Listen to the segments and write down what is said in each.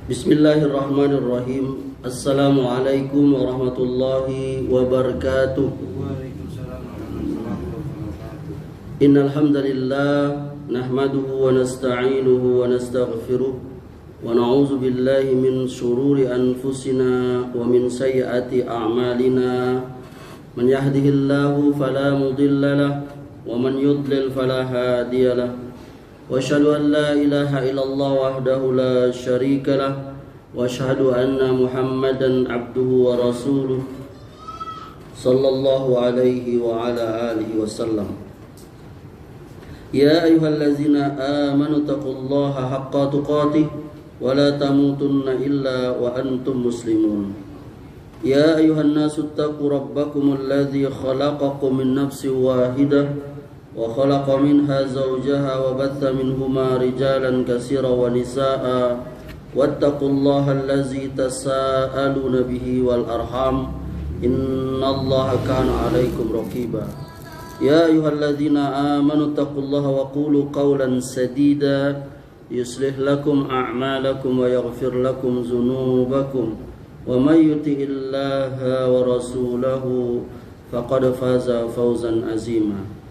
Bismillahirrahmanirrahim. Assalamualaikum warahmatullahi wabarakatuh. Waalaikumsalam warahmatullahi wabarakatuh. Innal hamdalillah nahmaduhu wa nasta'inuhu wa nastaghfiruh wa na'udzu billahi min shururi anfusina wa min sayyiati a'malina. Man yahdihillahu fala mudilla lahu wa man yudlil fala hadiya lahu. Wa asyhadu an la ilaha illallah wahdahu la syarika lah wa asyhadu anna Muhammadan abduhu wa rasuluh sallallahu alaihi wa ala alihi wasallam. Ya ayyuhallazina amanu taqullaha haqqa tuqatih wa la tamutunna illa wa antum muslimun. Ya ayyuhan nasu taqu rabbakumul ladzi khalaqakum min nafsin wahidah wa khalaqa minha zawjaha wa batha minhuma rijalan katsira wa nisaa wattaqullaha allazi tasaaluna bihi wal arham innallaha kana 'alaikum raqiba. Ya ayyuhalladzina amanu taqullaha wa qulu qawlan sadida yuslih lakum a'malakum wa yaghfir lakum dzunubakum wa may yuti'illaha wa rasulahu faqad faza fawzan azima.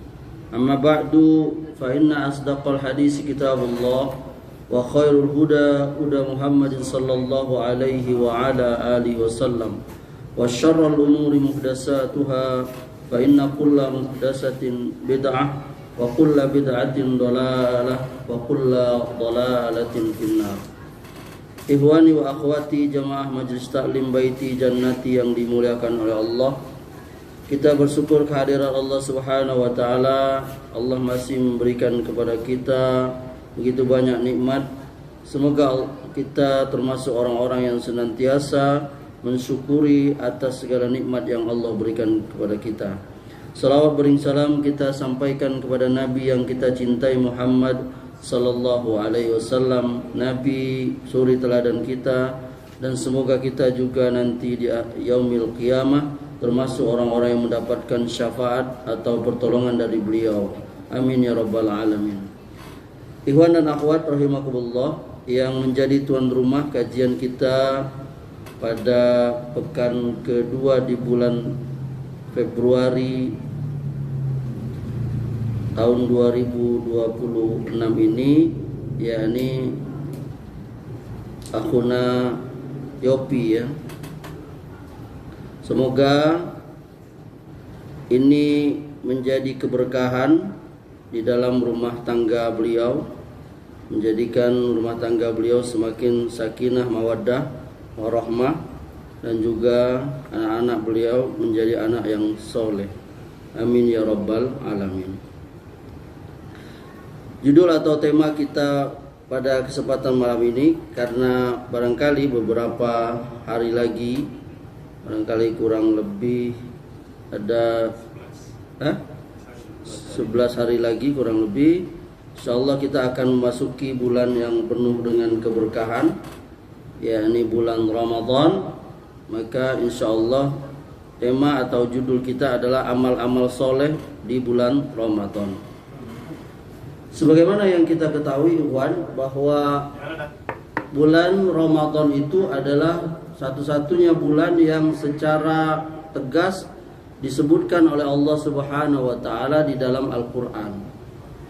Amma ba'du fa inna asdaqal hadisi kitabullah wa khairul huda huda Muhammadin sallallahu alaihi wa ala alihi wasallam wa syarrul umuri muhdatsatuha fa inna kulla muhdatsatin bid'ah wa kulla bid'atin dhalalah wa kulla dhalalatin finnar. Ikhwani wa akhwati jamaah Majelis Taklim Baiti Jannati yang dimuliakan oleh Allah, kita bersyukur kehadiran Allah Subhanahu wa taala. Allah masih memberikan kepada kita begitu banyak nikmat. Semoga kita termasuk orang-orang yang senantiasa mensyukuri atas segala nikmat yang Allah berikan kepada kita. Salawat bering salam kita sampaikan kepada Nabi yang kita cintai, Muhammad sallallahu alaihi wasallam, Nabi suri teladan kita, dan semoga kita juga nanti di yaumil qiyamah termasuk orang-orang yang mendapatkan syafaat atau pertolongan dari beliau. Amin ya rabbal alamin. Ikhwan dan akhwat rahimakumullah, yang menjadi tuan rumah kajian kita pada pekan kedua di bulan Februari tahun 2026 ini, yakni akhuna Yopi ya. Semoga ini menjadi keberkahan di dalam rumah tangga beliau, menjadikan rumah tangga beliau semakin sakinah, mawaddah, warahmah, dan juga anak-anak beliau menjadi anak yang soleh. Amin ya rabbal alamin. Judul atau tema kita pada kesempatan malam ini, karena barangkali beberapa hari lagi, barangkali kurang lebih ada 11 hari lagi kurang lebih, insyaallah kita akan memasuki bulan yang penuh dengan keberkahan, yakni bulan Ramadan. Maka insyaallah tema atau judul kita adalah amal-amal soleh di bulan Ramadan. Sebagaimana yang kita ketahui ikhwan, bahwa bulan Ramadan itu adalah satu-satunya bulan yang secara tegas disebutkan oleh Allah Subhanahu wa taala di dalam Al-Qur'an.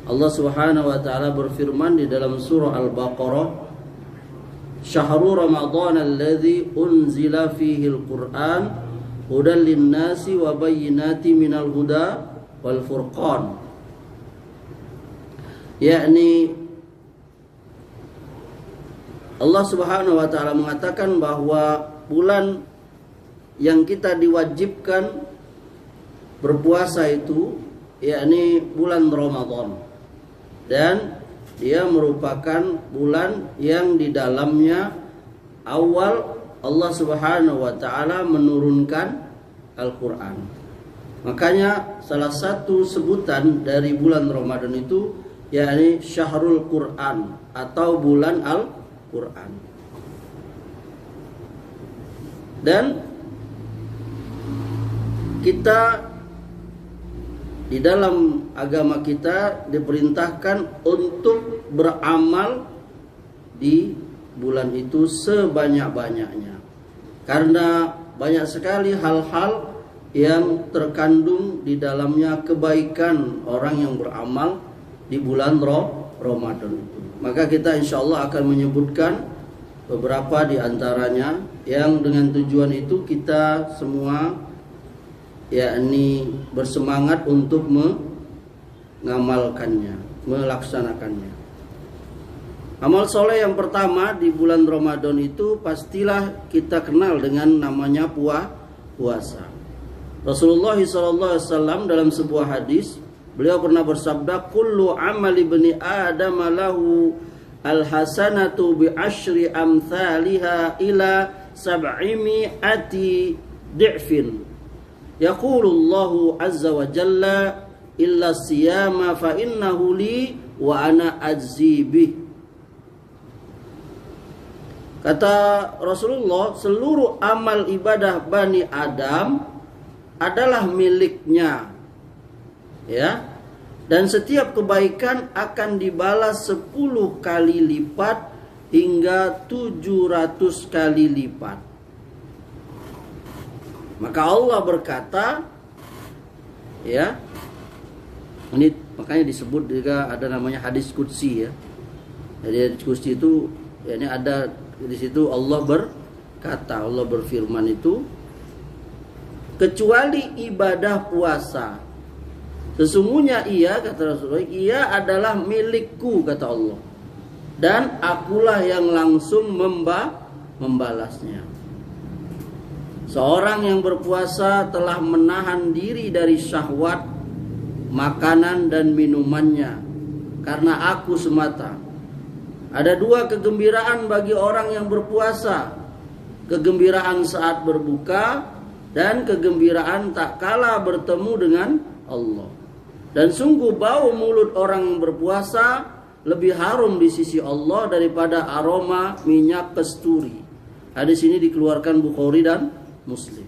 Allah Subhanahu wa taala berfirman di dalam surah Al-Baqarah, "Syahrul Ramadan alladzi unzila fihi al-Qur'an hudan lin-nasi wa bayyinatin minal huda wal furqan." Yakni Allah Subhanahu wa taala mengatakan bahwa bulan yang kita diwajibkan berpuasa itu yakni bulan Ramadan, dan dia merupakan bulan yang di dalamnya awal Allah Subhanahu wa taala menurunkan Al-Qur'an. Makanya salah satu sebutan dari bulan Ramadan itu yakni Syahrul Qur'an atau bulan Al-Qur'an. Dan kita di dalam agama kita diperintahkan untuk beramal di bulan itu sebanyak-banyaknya. Karena banyak sekali hal-hal yang terkandung di dalamnya kebaikan orang yang beramal di bulan Ramadan itu. Maka kita insya Allah akan menyebutkan beberapa di antaranya yang dengan tujuan itu kita semua yakni bersemangat untuk mengamalkannya, melaksanakannya. Amal soleh yang pertama di bulan Ramadan itu pastilah kita kenal dengan namanya puasa. Rasulullah SAW dalam sebuah hadis, beliau pernah bersabda, kullu amali ibni Adam lahu al-hasanatu bi asyri amthaliha ila sab'imi'ati di'fin. Yaqulullahu azza wa jalla illa siyama fa innahu li wa ana ajzi bih. Kata Rasulullah, seluruh amal ibadah Bani Adam adalah miliknya, ya, dan setiap kebaikan akan dibalas 10 kali lipat hingga 700 kali lipat. Maka Allah berkata, ya, ini makanya disebut juga ada namanya hadis qudsi, ya. Jadi hadis qudsi itu, ya, ini ada di situ Allah berkata, Allah berfirman itu, kecuali ibadah puasa, sesungguhnya ia, kata Rasulullah, ia adalah milikku, kata Allah, dan akulah yang langsung membalasnya. Seorang yang berpuasa telah menahan diri dari syahwat makanan dan minumannya karena aku semata. Ada 2 kegembiraan bagi orang yang berpuasa, kegembiraan saat berbuka dan kegembiraan tak kala bertemu dengan Allah. Dan sungguh bau mulut orang yang berpuasa lebih harum di sisi Allah daripada aroma minyak kasturi. Hadis ini dikeluarkan Bukhari dan Muslim.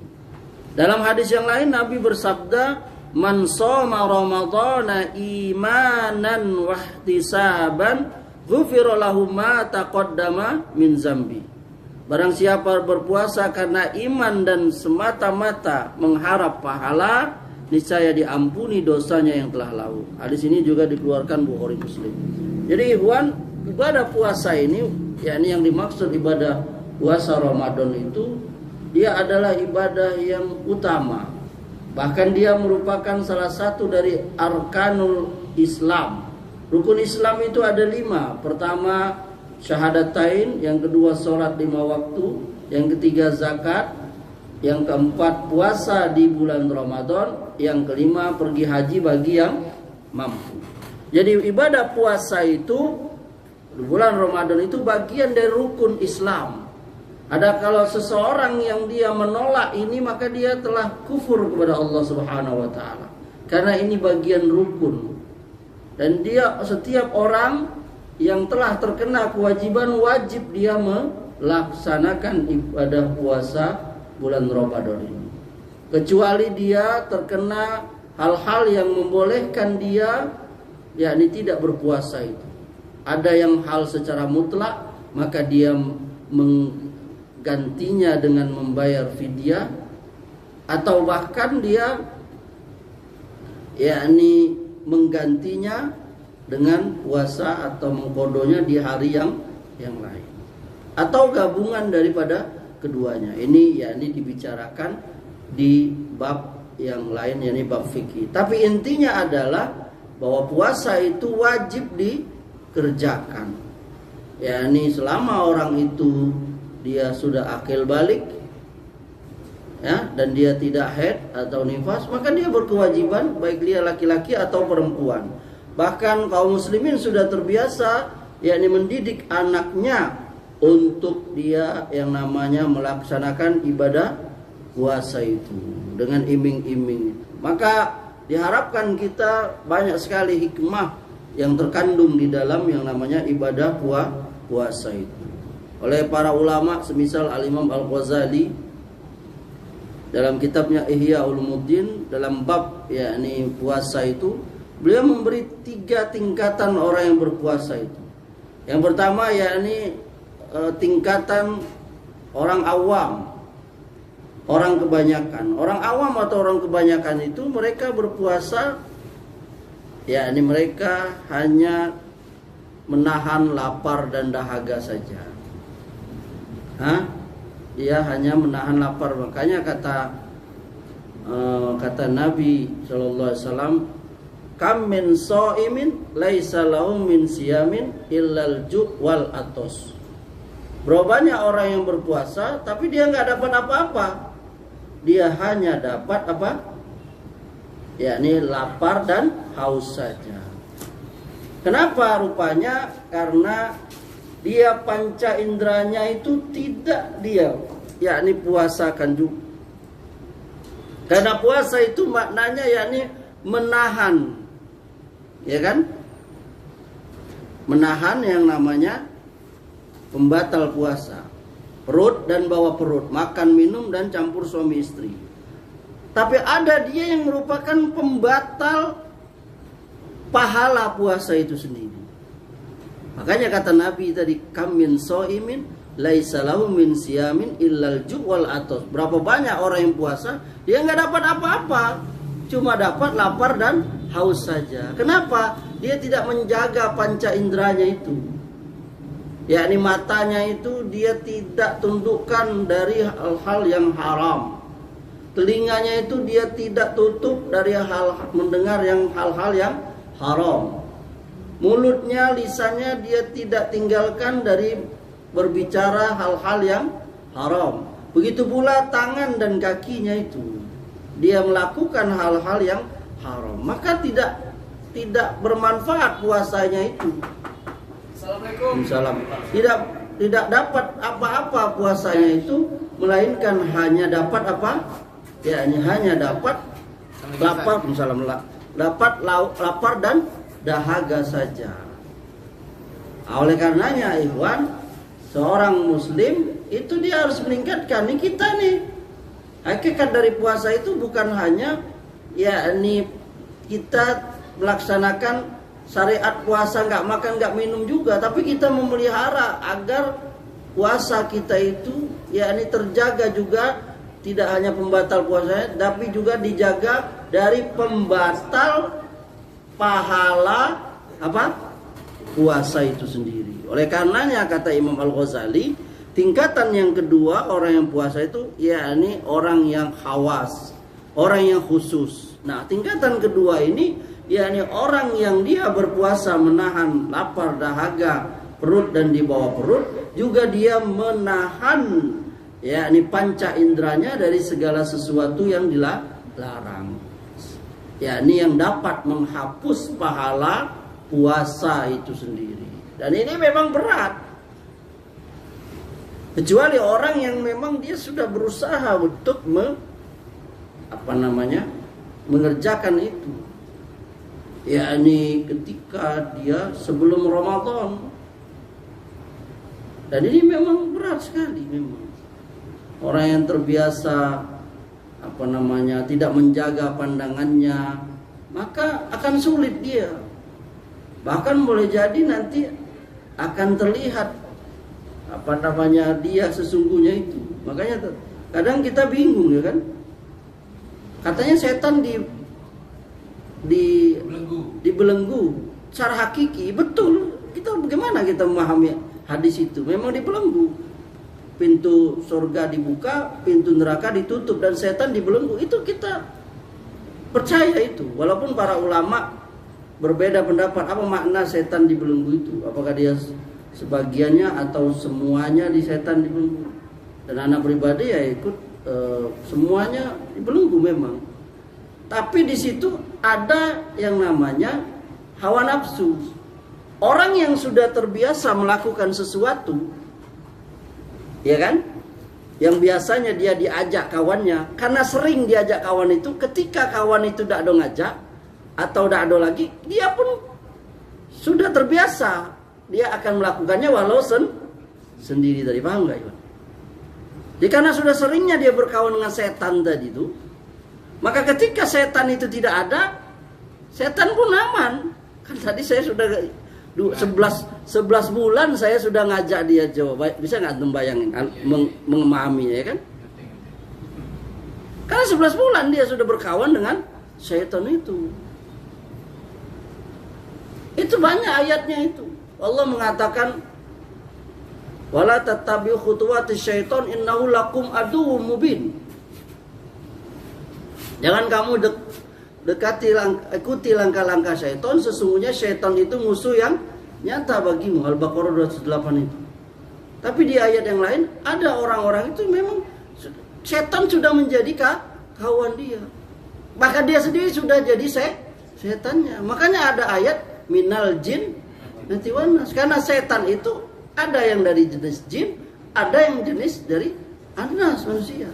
Dalam hadis yang lain Nabi bersabda, man shoma ramadhana imanan wahtisaban ghufira lahu ma taqaddama min zambi. Barang siapa berpuasa karena iman dan semata-mata mengharap pahala, niscaya diampuni dosanya yang telah lalu. Hadis ini juga dikeluarkan Bukhari Muslim. Jadi ibadah puasa ini, yakni yang dimaksud ibadah puasa Ramadan itu, dia adalah ibadah yang utama. Bahkan dia merupakan salah satu dari arkanul Islam. Rukun Islam itu ada 5. Pertama syahadatain, yang kedua sholat 5 waktu, yang ketiga zakat, yang keempat puasa di bulan Ramadan, yang kelima pergi haji bagi yang mampu. Jadi ibadah puasa itu di bulan Ramadan itu bagian dari rukun Islam. Ada kalau seseorang yang dia menolak ini, maka dia telah kufur kepada Allah Subhanahu wa taala. Karena ini bagian rukun. Dan dia, setiap orang yang telah terkena kewajiban, wajib dia melaksanakan ibadah puasa bulan Ramadan ini. Kecuali dia terkena hal-hal yang membolehkan dia, yakni tidak berpuasa itu. Ada yang hal secara mutlak, maka dia menggantinya dengan membayar fidyah, atau bahkan dia yakni menggantinya dengan puasa atau mengkodonya di hari yang lain, atau gabungan daripada keduanya. Ini yakni dibicarakan di bab yang lain, yakni bab fikih. Tapi intinya adalah bahwa puasa itu wajib dikerjakan, yakni selama orang itu dia sudah akil balik, ya, dan dia tidak haid atau nifas, maka dia berkewajiban, baik dia laki-laki atau perempuan. Bahkan kaum muslimin sudah terbiasa, yakni mendidik anaknya untuk dia yang namanya melaksanakan ibadah puasa itu dengan iming-iming. Maka diharapkan kita banyak sekali hikmah yang terkandung di dalam yang namanya ibadah puasa itu. Oleh para ulama semisal Al-Imam Al-Ghazali dalam kitabnya Ihya Ulumuddin, dalam bab yakni puasa itu, beliau memberi 3 tingkatan orang yang berpuasa itu. Yang pertama yakni tingkatan orang awam, orang kebanyakan. Orang awam atau orang kebanyakan itu mereka berpuasa, yakni mereka hanya menahan lapar dan dahaga saja. Dia hanya menahan lapar. Makanya kata Nabi SAW, kam min shaimin laisa lahu min siyamin illal ju' wal atos. Berapa banyak orang yang berpuasa tapi dia nggak dapat apa-apa. Dia hanya dapat apa? Yakni lapar dan haus saja. Kenapa? Rupanya karena dia panca inderanya itu tidak dia yakni puasakan juga. Karena puasa itu maknanya yakni menahan, ya kan? Menahan yang namanya pembatal puasa. Perut dan bawah perut, makan, minum dan campur suami istri. Tapi ada dia yang merupakan pembatal pahala puasa itu sendiri. Makanya kata Nabi tadi, kam min shaimin laisa lahu min siyamin illal ju' wal atos. Berapa banyak orang yang puasa, dia nggak dapat apa-apa, cuma dapat lapar dan haus saja. Kenapa? Dia tidak menjaga panca inderanya itu. Yakni matanya itu dia tidak tundukkan dari hal-hal yang haram. Telinganya itu dia tidak tutup dari mendengar hal-hal yang haram. Mulutnya, lisannya dia tidak tinggalkan dari berbicara hal-hal yang haram. Begitu pula tangan dan kakinya itu dia melakukan hal-hal yang haram. Maka tidak bermanfaat puasanya itu. Assalamualaikum. Tidak dapat apa-apa puasanya itu, melainkan hanya dapat apa? Ya, hanya dapat lapar, lapar dan dahaga saja. Oleh karenanya, ikhwan, seorang muslim itu dia harus meningkatkan. Ini kita nih, hakikat dari puasa itu bukan hanya yakni kita melaksanakan syariat puasa, nggak makan nggak minum juga, tapi kita memelihara agar puasa kita itu yakni terjaga juga, tidak hanya pembatal puasanya, tapi juga dijaga dari pembatal pahala apa? Puasa itu sendiri. Oleh karenanya kata Imam Al-Ghazali, tingkatan yang kedua orang yang puasa itu yakni orang yang khawas, orang yang khusus. Nah, tingkatan kedua ini yakni orang yang dia berpuasa menahan lapar, dahaga, perut dan di bawah perut, juga dia menahan yakni panca inderanya dari segala sesuatu yang dilarang. Yakni yang dapat menghapus pahala puasa itu sendiri. Dan ini memang berat. Kecuali orang yang memang dia sudah berusaha untuk mengerjakan itu. Yakni ketika dia sebelum Ramadan. Dan ini memang berat sekali memang. Orang yang terbiasa tidak menjaga pandangannya, maka akan sulit dia. Bahkan boleh jadi nanti akan terlihat dia sesungguhnya itu. Makanya kadang kita bingung, ya kan? Katanya setan dibelenggu. Secara hakiki betul. Bagaimana kita memahami hadis itu? Memang dibelenggu. Pintu surga dibuka, pintu neraka ditutup, dan setan dibelenggu. Itu kita percaya itu. Walaupun para ulama berbeda pendapat apa makna setan dibelenggu itu. Apakah dia sebagiannya atau semuanya di setan dibelenggu. Dan anak pribadi ya ikut semuanya dibelenggu memang. Tapi di situ ada yang namanya hawa nafsu. Orang yang sudah terbiasa melakukan sesuatu, ya kan? Yang biasanya dia diajak kawannya, karena sering diajak kawan itu, ketika kawan itu tidak ada ngajak atau tidak ada lagi, dia pun sudah terbiasa. Dia akan melakukannya walau sendiri tadi, paham nggak, Iwan? Jadi karena sudah seringnya dia berkawan dengan setan tadi itu, maka ketika setan itu tidak ada, setan pun aman. Kan tadi saya sudah 11 bulan saya sudah ngajak dia coba. Bisa nggak antum bayangin memahaminya ya kan? Karena 11 bulan dia sudah berkawan dengan syaitan itu. Itu banyak ayatnya itu. Allah mengatakan wala tattabi'u khutuwatis syaiton innahu lakum aduwwum mubin. Jangan kamu ikuti langkah-langkah syaitan, sesungguhnya syaitan itu musuh yang nyata bagimu. Al-Baqarah 208 itu. Tapi di ayat yang lain ada orang-orang itu memang syaitan sudah menjadi kawan dia. Bahkan dia sendiri sudah jadi setannya. Makanya ada ayat minal jin nanti wanas. Karena setan itu ada yang dari jenis jin, ada yang jenis dari anas manusia.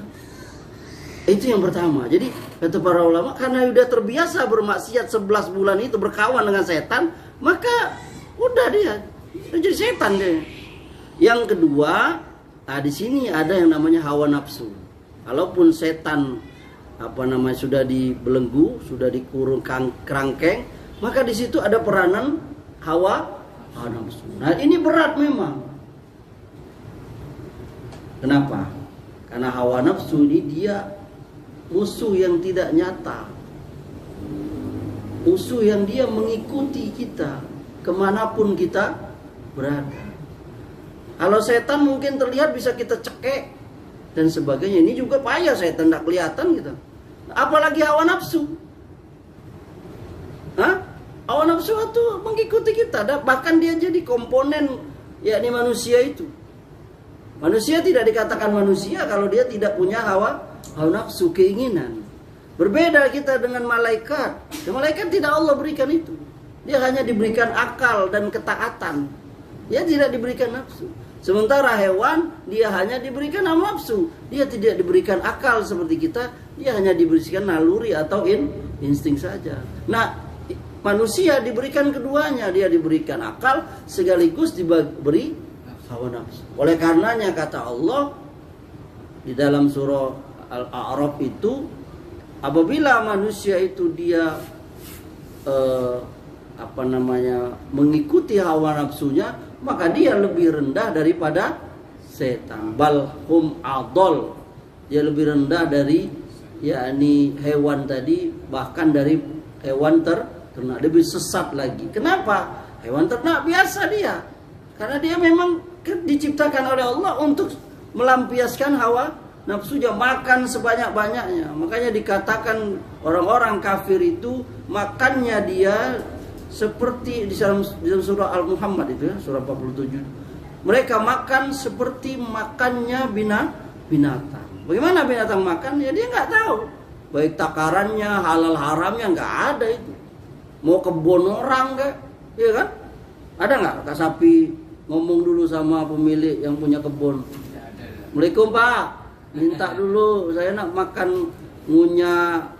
Itu yang pertama. Jadi kata para ulama, karena sudah terbiasa bermaksiat 11 bulan itu berkawan dengan setan, maka udah dia jadi setan deh. Yang kedua, di sini ada yang namanya hawa nafsu. Kalaupun setan sudah dibelenggu, sudah dikurung kerangkeng, maka di situ ada peranan hawa nafsu. Nah, ini berat memang. Kenapa? Karena hawa nafsu ini dia musuh yang tidak nyata, musuh yang dia mengikuti kita kemanapun kita berada. Kalau setan mungkin terlihat bisa kita cekek dan sebagainya. Ini juga payah, setan tidak kelihatan gitu. Apalagi hawa nafsu. Hawa nafsu itu mengikuti kita, bahkan dia jadi komponen yakni manusia itu. Manusia tidak dikatakan manusia kalau dia tidak punya hawa nafsu, keinginan. Berbeda kita dengan malaikat. Malaikat tidak Allah berikan itu. Dia hanya diberikan akal dan ketaatan. Dia tidak diberikan nafsu. Sementara hewan dia hanya diberikan nafsu. Dia tidak diberikan akal seperti kita. Dia hanya diberikan naluri atau insting saja. Nah, manusia diberikan keduanya. Dia diberikan akal sekaligus diberi hawa nafsu. Oleh karenanya kata Allah di dalam surah Al-A'raf itu, apabila manusia itu dia mengikuti hawa nafsunya, maka dia lebih rendah daripada setan. Balhum adol, dia lebih rendah dari yakni hewan tadi, bahkan dari hewan ternak, lebih sesat lagi. Kenapa? Hewan ternak biasa dia, karena dia memang diciptakan oleh Allah untuk melampiaskan hawa nafsunya, makan sebanyak-banyaknya. Makanya dikatakan orang-orang kafir itu makannya dia seperti di dalam surah Al-Muhammad itu ya, surah 47. Mereka makan seperti makannya binatang. Bagaimana binatang makan? Ya dia nggak tahu. Baik takarannya, halal haramnya nggak ada itu. Mau kebun orang nggak? Iya kan? Ada nggak Kak Sapi ngomong dulu sama pemilik yang punya kebun? Assalamualaikum Pak. Minta dulu, saya nak makan ngunyah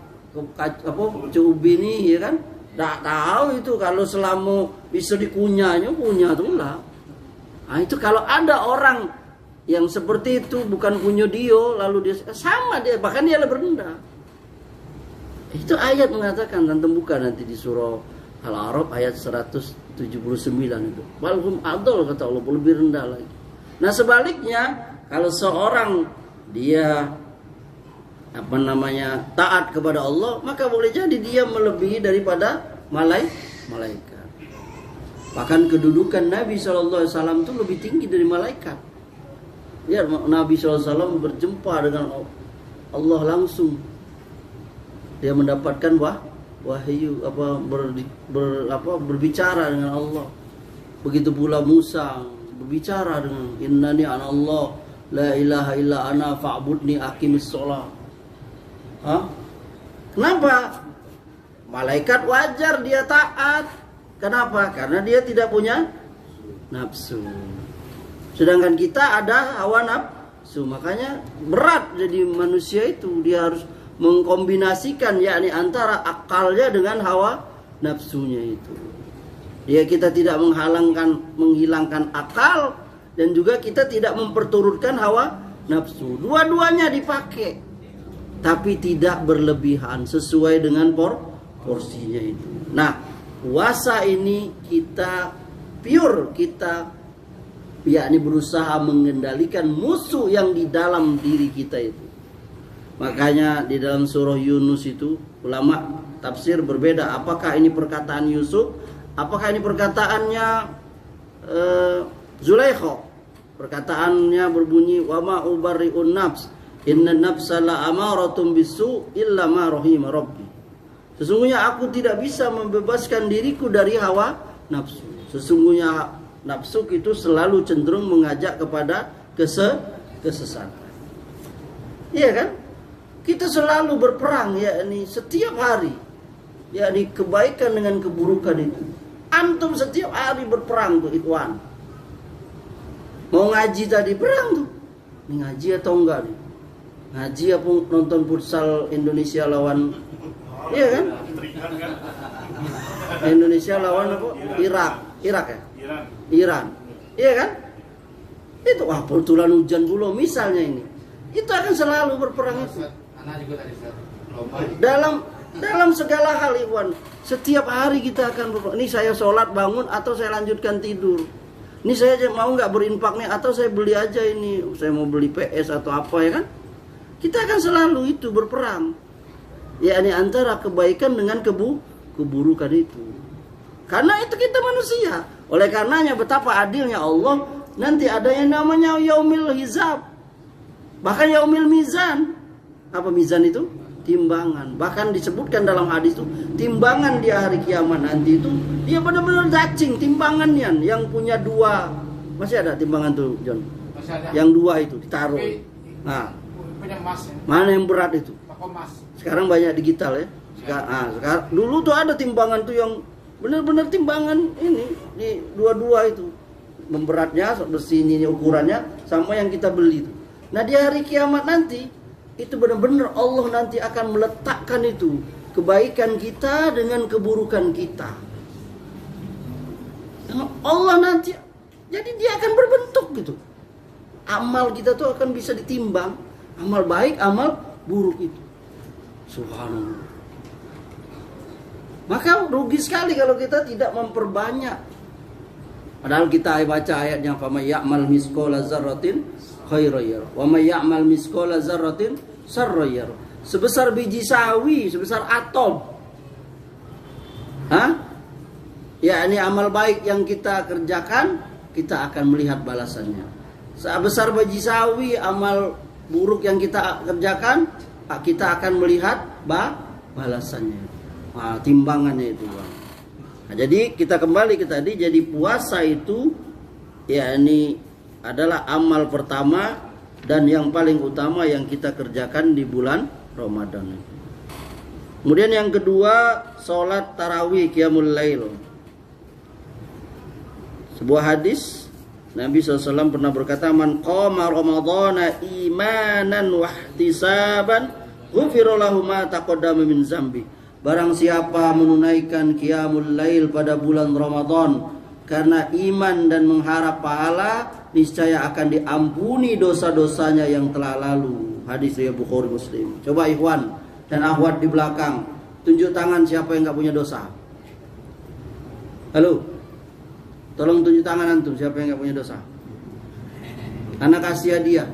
ubi nih, ya kan? Tak tahu itu kalau selama bisa dikunyahnya, kunyah tuh lah. Nah itu kalau ada orang yang seperti itu bukan punya dia, lalu dia sama dia, bahkan dia lebih rendah. Itu ayat mengatakan, dan buka nanti di surah Al-A'raf ayat 179 itu. Balhum adol kata Allah, lebih rendah lagi. Nah sebaliknya, kalau seorang dia taat kepada Allah, maka boleh jadi dia melebihi daripada malaikat. Bahkan kedudukan Nabi SAW itu lebih tinggi dari malaikat. Ya, Nabi SAW berjumpa dengan Allah langsung. Dia mendapatkan wahyu berbicara dengan Allah. Begitu pula Musa berbicara dengan innani ana Allah la ilaha illa ana fa'budni aqimis shalah. Kenapa? Malaikat wajar dia taat. Kenapa? Karena dia tidak punya nafsu. Sedangkan kita ada hawa nafsu. Makanya berat jadi manusia itu. Dia harus mengkombinasikan yakni antara akalnya dengan hawa nafsunya itu. Kita tidak menghilangkan akal, dan juga kita tidak memperturutkan hawa nafsu. Dua-duanya dipakai, tapi tidak berlebihan, sesuai dengan porsinya itu. Nah, puasa ini kita pure kita yakni berusaha mengendalikan musuh yang di dalam diri kita itu. Makanya di dalam surah Yunus itu ulama tafsir berbeda, apakah ini perkataan Yusuf, apakah ini perkataannya Zulaikha. Perkataannya berbunyi wa ma ubarri'un nafs inna nafsa la amaratun bisu illa ma rahima rabbi. Sesungguhnya aku tidak bisa membebaskan diriku dari hawa nafsu. Sesungguhnya nafsu itu selalu cenderung mengajak kepada kesesatan. Iya kan? Kita selalu berperang yakni setiap hari. Yakni kebaikan dengan keburukan itu. Antum setiap hari berperang tuh ikhwan. Mau ngaji tadi perang tuh. Ini ngaji atau enggak nih? Ngaji apa nonton futsal Indonesia lawan, iya kan? Indonesia lawan apa? Irak ya? Iran. Iya kan? Itu kebetulan hujan pula misalnya ini. Itu akan selalu berperang itu. Dalam segala hal Iwan. Setiap hari kita akan berperang. Ini saya sholat bangun atau saya lanjutkan tidur. Ini saya mau nggak berinfak nih atau saya beli aja ini. Saya mau beli PS atau apa ya kan? Kita akan selalu itu berperang. Ya ini antara kebaikan dengan keburukan itu. Karena itu kita manusia. Oleh karenanya betapa adilnya Allah, nanti ada yang namanya yaumil hisab. Bahkan yaumil mizan. Apa mizan itu? Timbangan. Bahkan disebutkan dalam hadis itu, timbangan di hari kiamat nanti itu dia benar-benar cacing timbangannya yang punya dua. Masih ada timbangan tuh, John? Masih ada. Yang dua itu ditaruh. Nah, punya emas ya? Mana yang berat itu? Emas. Sekarang banyak digital ya. Sekarang dulu tuh ada timbangan tuh yang benar-benar timbangan ini di dua-dua itu. Memberatnya, bersih ini ukurannya sama yang kita beli itu. Nah, di hari kiamat nanti itu benar-benar Allah nanti akan meletakkan itu kebaikan kita dengan keburukan kita. Allah nanti jadi dia akan berbentuk gitu. Amal kita tuh akan bisa ditimbang, amal baik, amal buruk itu. Subhanallah. Maka rugi sekali kalau kita tidak memperbanyak. Padahal kita baca ayatnya fama ya'mal misqala dzarratin khairan yarah wa may ya'mal misqala dzarratin syarran yarah. Sebesar biji sawi, sebesar atom. Ya, ini amal baik yang kita kerjakan, kita akan melihat balasannya. Sebesar biji sawi amal buruk yang kita kerjakan, kita akan melihat balasannya. Timbangannya itu, Bang. Nah, jadi kita kembali ke tadi, jadi puasa itu ya ini adalah amal pertama dan yang paling utama yang kita kerjakan di bulan Ramadan. Kemudian yang kedua, sholat tarawih qiyamul lail. Sebuah hadis Nabi SAW pernah berkata, man qama ramadhana imanan wahtisaban ghufira lahu ma taqaddama min zambi. Barang siapa menunaikan qiyamul lail pada bulan Ramadan karena iman dan mengharap pahala, niscaya akan diampuni dosa-dosanya yang telah lalu. Hadis riwayat Bukhari Muslim. Coba ikhwan dan akhwat di belakang, tunjuk tangan siapa yang enggak punya dosa. Halo. Tolong tunjuk tangan antum siapa yang enggak punya dosa. Anak kasih hadiah.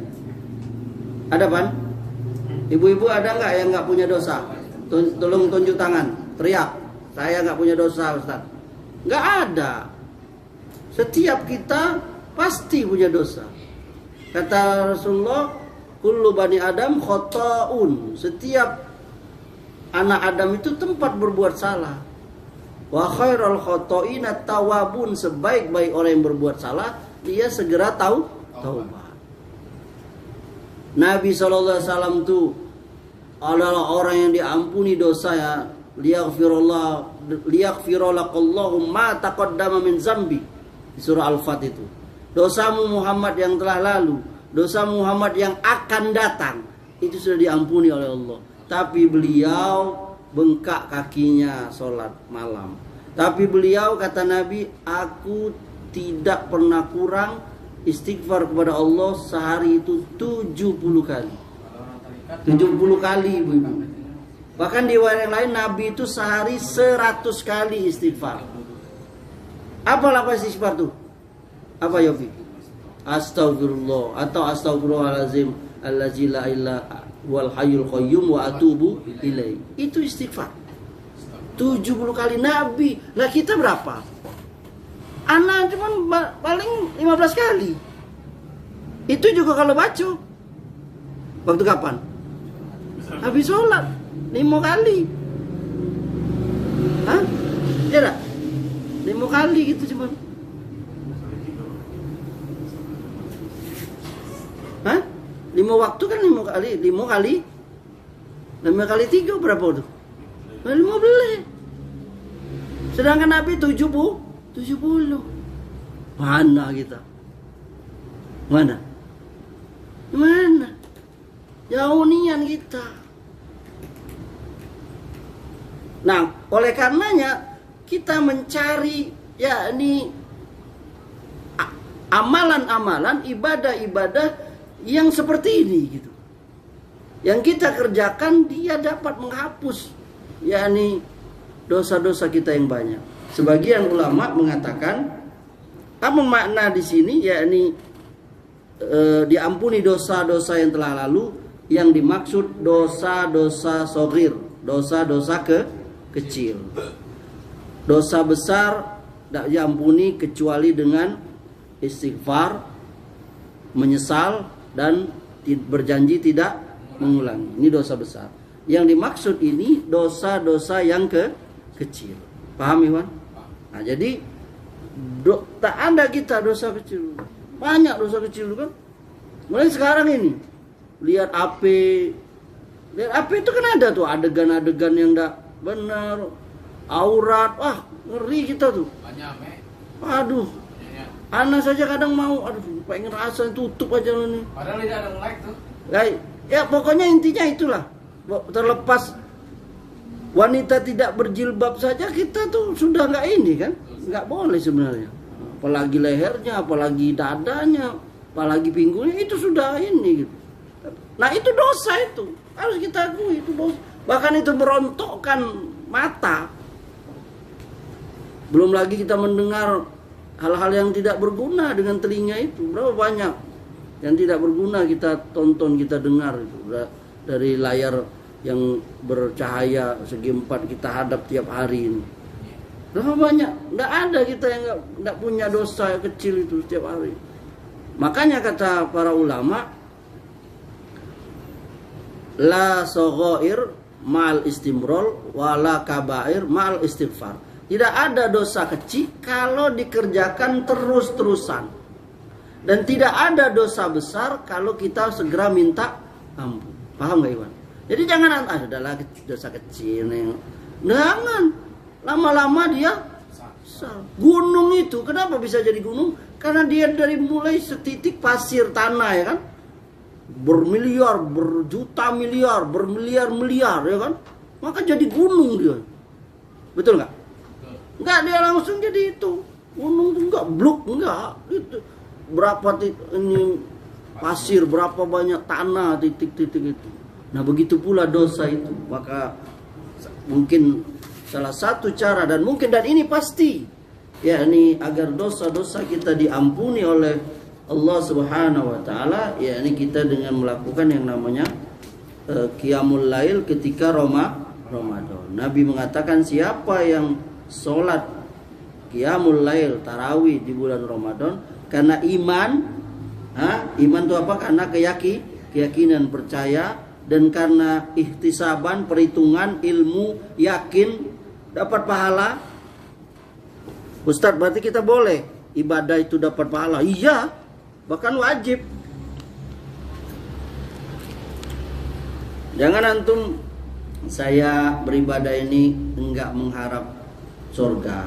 Ada pan? Ibu-ibu ada enggak yang enggak punya dosa? Tolong tunjuk tangan, teriak. Saya enggak punya dosa, Ustaz. Enggak ada. Setiap kita pasti punya dosa. Kata Rasulullah, kullu bani Adam khata'un. Setiap anak Adam itu tempat berbuat salah. Wa khairul khata'ina tawabun. Sebaik-baik orang yang berbuat salah, dia segera taubat. Nabi SAW itu adalah orang yang diampuni dosa ya. Liyaghfirullahu ma taqaddama min zambi. Di surah Al-Fat itu. Dosamu Muhammad yang telah lalu, dosa Muhammad yang akan datang, itu sudah diampuni oleh Allah. Tapi beliau bengkak kakinya sholat malam. Tapi beliau kata Nabi, aku tidak pernah kurang istighfar kepada Allah sehari itu 70 kali. 70 kali ibu-ibu. Bahkan di riwayat yang lain Nabi itu sehari 100 kali istighfar. Apa lapas istighfar tuh? Apa Yofi? Astagfirullah atau astagfirullahalazim allazi la ilaha wal hayyul qayyum wa atubu ilaih. Itu istighfar. 70 kali Nabi. Lah kita berapa? Anak cuman paling 15 kali. Itu juga kalau baca. Waktu kapan? Habis sholat 5 kali. Hah? Ya tak? 5 kali gitu cuman. Hah? 5 waktu kan 5 kali. 5 kali 3 berapa tuh? 15. Sedangkan Nabi 70. Mana kita? Mana? Jauh nian kita. Nah, oleh karenanya kita mencari yakni amalan-amalan, ibadah-ibadah yang seperti ini gitu. Yang kita kerjakan dia dapat menghapus yakni dosa-dosa kita yang banyak. Sebagian ulama mengatakan apa makna di sini yakni diampuni dosa-dosa yang telah lalu, yang dimaksud dosa-dosa shogir, dosa-dosa kecil. Dosa besar tidak diampuni kecuali dengan istighfar, menyesal dan berjanji tidak mengulangi. Ini dosa besar. Yang dimaksud ini dosa-dosa yang kecil. Paham Iwan? Nah, jadi tak ada kita dosa kecil. Banyak dosa kecil kan. Mulai sekarang ini lihat AP itu kan ada tuh adegan-adegan yang tidak benar, aurat, wah ngeri kita tuh. Aduh, anak saja kadang mau, pengen rasa tutup aja nih. Padahal tidak ada like tuh. Ya pokoknya intinya itulah. Terlepas wanita tidak berjilbab saja kita tuh sudah nggak ini kan, nggak boleh sebenarnya. Apalagi lehernya, apalagi dadanya, apalagi pinggulnya itu sudah ini gitu. Nah itu dosa, itu harus kita akui, itu dosa. Bahkan itu merontokkan mata. Belum lagi kita mendengar hal-hal yang tidak berguna dengan telinga itu. Berapa banyak yang tidak berguna kita tonton, kita dengar itu. Dari layar yang bercahaya segi 4 kita hadap tiap hari ini. Berapa banyak? Nggak ada kita yang nggak punya dosa kecil itu setiap hari. Makanya kata para ulama, la saghair ma'al istimrol wala kabair ma'al istighfar. Tidak ada dosa kecil kalau dikerjakan terus-terusan. Dan tidak ada dosa besar kalau kita segera minta ampun. Paham gak Iwan? Jadi jangan adalah dosa kecil nih. Jangan. Lama-lama dia besar. Gunung itu kenapa bisa jadi gunung? Karena dia dari mulai setitik pasir tanah ya kan, bermiliar, berjuta miliar, bermiliar-miliar ya kan, maka jadi gunung dia. Betul nggak? Nggak dia langsung jadi itu gunung tuh, nggak bluk, nggak itu berapa ini pasir, berapa banyak tanah titik-titik itu. Nah begitu pula dosa itu. Maka mungkin salah satu cara dan ini pasti yakni agar dosa-dosa kita diampuni oleh Allah Subhanahu wa taala, yakni kita dengan melakukan yang namanya qiyamul lail ketika Ramadan. Nabi mengatakan siapa yang sholat qiyamul lail tarawih di bulan Ramadan karena iman, iman itu apa? Karena keyakinan, percaya, dan karena ihtisaban, perhitungan, ilmu, yakin dapat pahala. Ustadz, berarti kita boleh ibadah itu dapat pahala? Iya, bahkan wajib. Jangan antum saya beribadah ini enggak mengharap surga,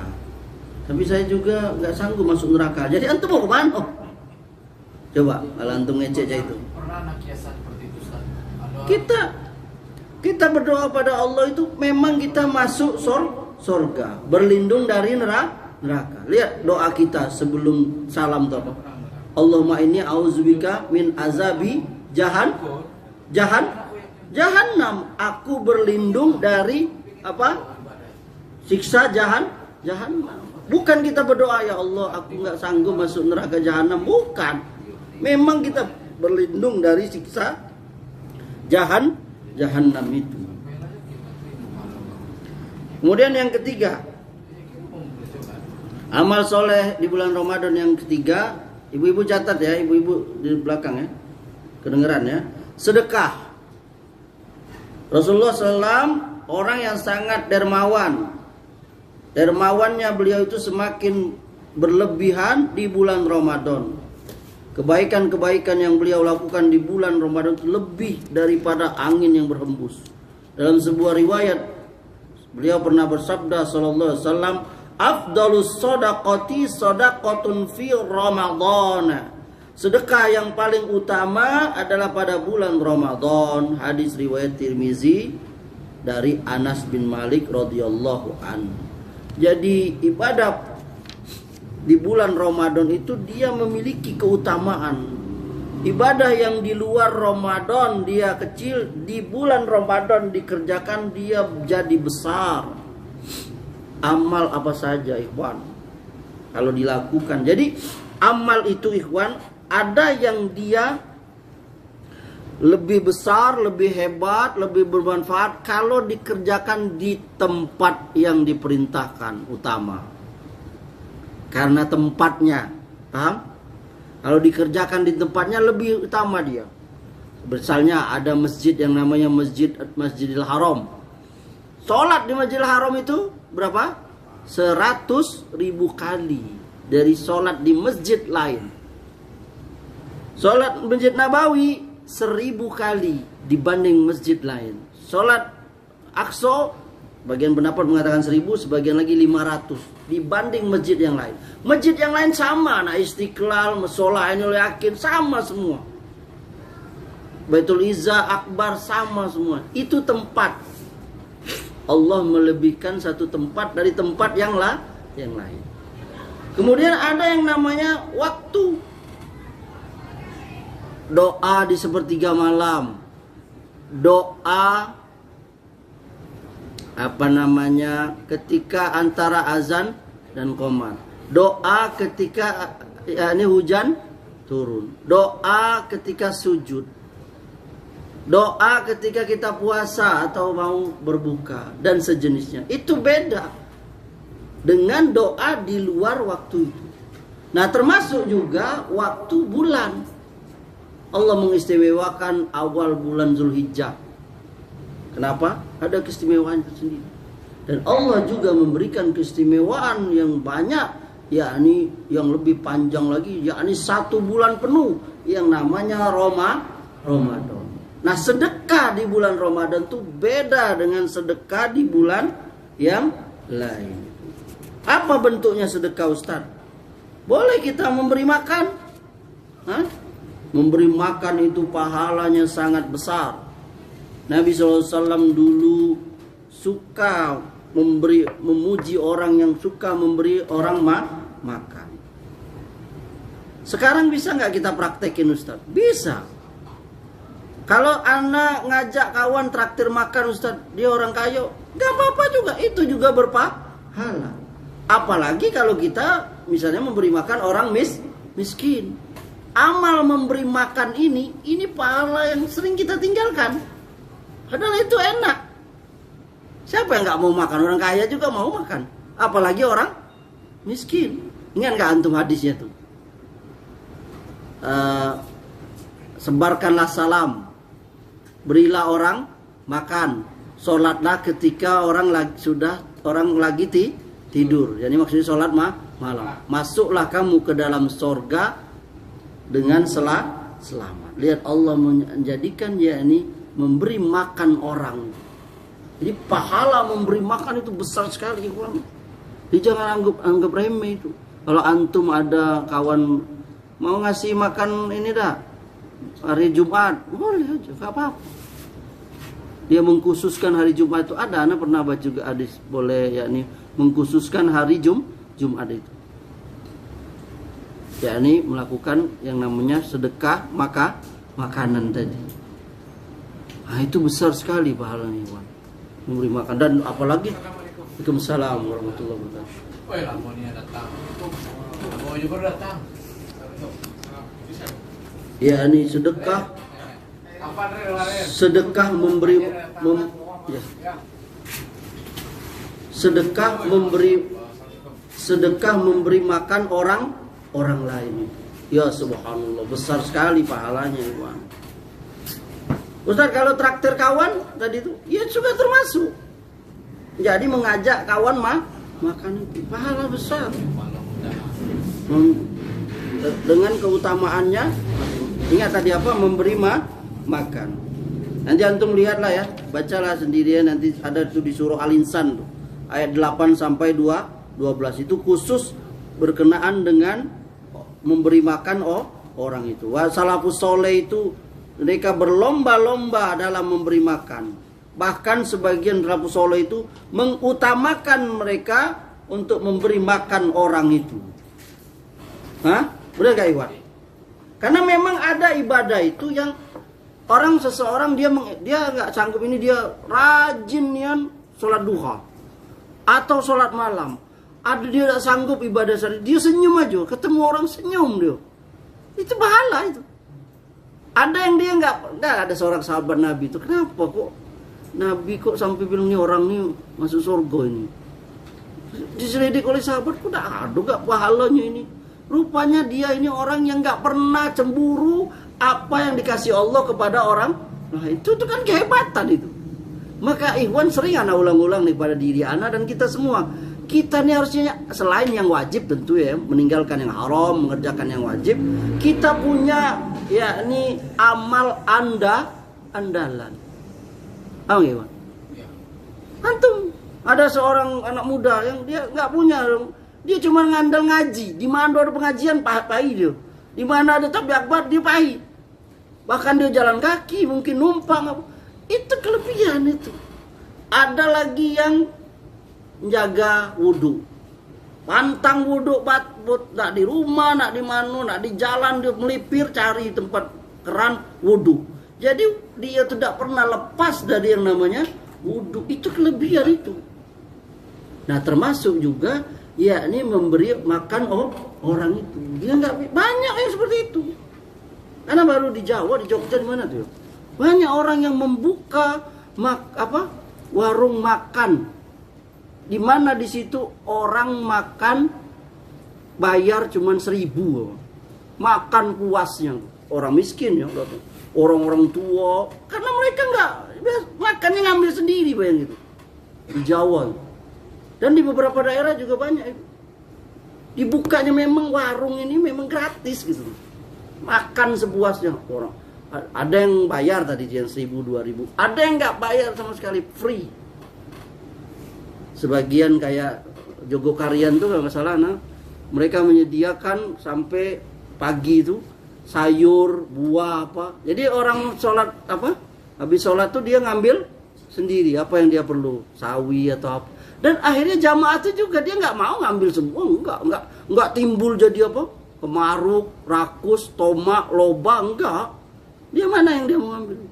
tapi saya juga enggak sanggup masuk neraka. Jadi antum mau kemana? Oh, coba kalau antum ngecek itu. Pernah kiasan seperti itu Ustaz? Kita berdoa pada Allah itu memang kita masuk surga, berlindung dari neraka. Lihat doa kita sebelum salam itu apa? Allahumma inni a'udzubika min azabi jahannam. Aku berlindung dari apa? Siksa jahannam. Bukan kita berdoa, ya Allah aku nggak sanggup masuk neraka jahanam. Bukan. Memang kita berlindung dari siksa jahanam itu. Kemudian yang ketiga, amal soleh di bulan Ramadan yang ketiga, ibu-ibu catat ya, ibu-ibu di belakang ya, kedengeran ya, sedekah. Rasulullah SAW orang yang sangat dermawan. Dermawannya beliau itu semakin berlebihan di bulan Ramadan. Kebaikan-kebaikan yang beliau lakukan di bulan Ramadan itu lebih daripada angin yang berhembus. Dalam sebuah riwayat beliau pernah bersabda sallallahu alaihi wasallam, "Afdalus shadaqati shadaqatun fi Ramadan." Sedekah yang paling utama adalah pada bulan Ramadan. Hadis riwayat Tirmizi dari Anas bin Malik radhiyallahu anhu. Jadi ibadah di bulan Ramadan itu dia memiliki keutamaan. Ibadah yang di luar Ramadan dia kecil, di bulan Ramadan dikerjakan dia jadi besar. Amal apa saja ikhwan kalau dilakukan. Jadi amal itu ikhwan ada yang dia lebih besar, lebih hebat, lebih bermanfaat kalau dikerjakan di tempat yang diperintahkan utama. Karena tempatnya, paham? Kalau dikerjakan di tempatnya lebih utama dia. Misalnya ada masjid yang namanya Masjidil Haram. Sholat di Masjidil Haram itu berapa? 100.000 kali dari sholat di masjid lain. Sholat Masjid Nabawi 1000 kali dibanding masjid lain. Sholat Aqsa, bagian pendapat mengatakan 1000, sebagian lagi 500 dibanding masjid yang lain. Masjid yang lain sama, nah Istiqlal, Mushola Ainul Yakin sama semua. Baitul Izzah, Akbar sama semua. Itu tempat. Allah melebihkan satu tempat dari tempat yang lain. Kemudian ada yang namanya waktu. Doa di sepertiga malam. Doa ketika antara azan dan qomat. Doa ketika hujan turun. Doa ketika sujud. Doa ketika kita puasa atau mau berbuka dan sejenisnya. Itu beda dengan doa di luar waktu itu. Nah, termasuk juga waktu bulan. Allah mengistimewakan awal bulan Zulhijjah. Kenapa? Ada keistimewaan tersendiri. Dan Allah juga memberikan keistimewaan yang banyak, yakni yang lebih panjang lagi, yakni 1 bulan penuh yang namanya Ramadan. Nah, sedekah di bulan Ramadan itu beda dengan sedekah di bulan yang lain. Apa bentuknya sedekah, Ustaz? Boleh kita memberi makan? Hah? Memberi makan itu pahalanya sangat besar. Nabi SAW dulu suka memuji orang yang suka memberi orang makan. Sekarang bisa nggak kita praktekin, Ustaz? Bisa. Kalau anak ngajak kawan traktir makan, Ustaz, dia orang kaya, nggak apa-apa juga. Itu juga berpahala. Apalagi kalau kita misalnya memberi makan orang miskin. Amal memberi makan ini pahala yang sering kita tinggalkan. Padahal itu enak. Siapa yang nggak mau makan? Orang kaya juga mau makan. Apalagi orang miskin. Ingat nggak antum hadisnya tuh? Sebarkanlah salam, berilah orang makan, sholatlah ketika orang lagi tidur. Jadi maksudnya sholat malam. Masuklah kamu ke dalam sorga dengan selamat. Lihat Allah menjadikan yakni memberi makan orang. Jadi pahala memberi makan itu besar sekali, ikhwan. Jadi jangan anggap remeh itu. Kalau antum ada kawan mau ngasih makan ini hari Jumat, boleh aja, gak apa-apa. Dia mengkhususkan hari Jumat itu ada, anak pernah baca juga hadis, boleh yakni mengkhususkan hari Jumat itu. Yakni melakukan yang namanya sedekah makanan tadi. Nah, itu besar sekali pahalanya, Iwan. Memberi makan, dan apalagi Waalaikumsalam warahmatullahi wabarakatuh. Oh ya, Lamonnya datang. Oh juga datang. Ya, ini sedekah. Kapan kemarin? Sedekah sedekah memberi makan orang lain. Ya subhanallah, besar sekali pahalanya, Iwan. Ustaz, kalau traktir kawan tadi itu, ya juga termasuk. Jadi mengajak kawan makan itu pahala besar. Dengan keutamaannya, ingat tadi apa? Memberi makan. Nanti antum lihatlah ya, bacalah sendirian, nanti ada tuh di surah Al-Insan tuh, ayat 8 sampai 12 itu khusus berkenaan dengan memberi makan orang itu. Salafus soleh itu mereka berlomba-lomba dalam memberi makan. Bahkan sebagian salafus soleh itu mengutamakan mereka untuk memberi makan orang itu. Hah? Benar gak Iwan? Karena memang ada ibadah itu yang seseorang dia nggak sanggup ini, dia rajin nian sholat duha atau sholat malam. Ada dia nggak sanggup ibadah sehari, dia senyum aja, ketemu orang senyum dia. Itu pahala itu. Ada yang dia nggak ada seorang sahabat Nabi itu, kenapa kok Nabi kok sampai bilang nih orang nih masuk surga ini? Diselidik oleh sahabat, kok ada gak pahalanya ini? Rupanya dia ini orang yang nggak pernah cemburu apa yang dikasih Allah kepada orang. Nah itu kan kehebatan itu. Maka Ikhwan sering anak ulang-ulang nih pada diri anak dan kita semua. Kita nih harusnya selain yang wajib tentu ya, meninggalkan yang haram, mengerjakan yang wajib, kita punya yakni amal andalan. Oh Ikhwan. Antum ada seorang anak muda yang dia nggak punya, dia cuma ngandel ngaji. Di mana ada pengajian pahit dia. Di mana ada tabligh akbar dia pahit. Bahkan dia jalan kaki, mungkin numpang. Itu kelebihan itu. Ada lagi yang menjaga wudhu. Pantang wudhu, nak di rumah, nak di mana, nak di jalan dia melipir cari tempat keran wudhu. Jadi dia tidak pernah lepas dari yang namanya wudhu. Itu kelebihan itu. Nah termasuk juga yakni memberi makan orang itu. Dia nggak banyak yang seperti itu. Karena baru di Jawa, di Jogja, di mana tuh? Banyak orang yang membuka warung makan, di mana di situ orang makan bayar cuman 1.000, makan puasnya. Orang miskin ya, orang-orang tua, karena mereka nggak makannya ngambil sendiri, bayang gitu. Di Jawa. Dan di beberapa daerah juga banyak itu. Dibukanya memang warung ini memang gratis gitu. Makan sepuasnya orang. Ada yang bayar tadi yang 1.000, 2.000. Ada yang nggak bayar sama sekali, free. Sebagian kayak Jogokarian tuh nggak salah, nah mereka menyediakan sampai pagi itu sayur, buah apa. Jadi orang sholat habis sholat tuh dia ngambil sendiri apa yang dia perlu, sawi atau apa. Dan akhirnya jamaah itu juga dia nggak mau ngambil semua, nggak timbul jadi kemaruk, rakus, tomak, loba, enggak. Dia mana yang dia mau ambil?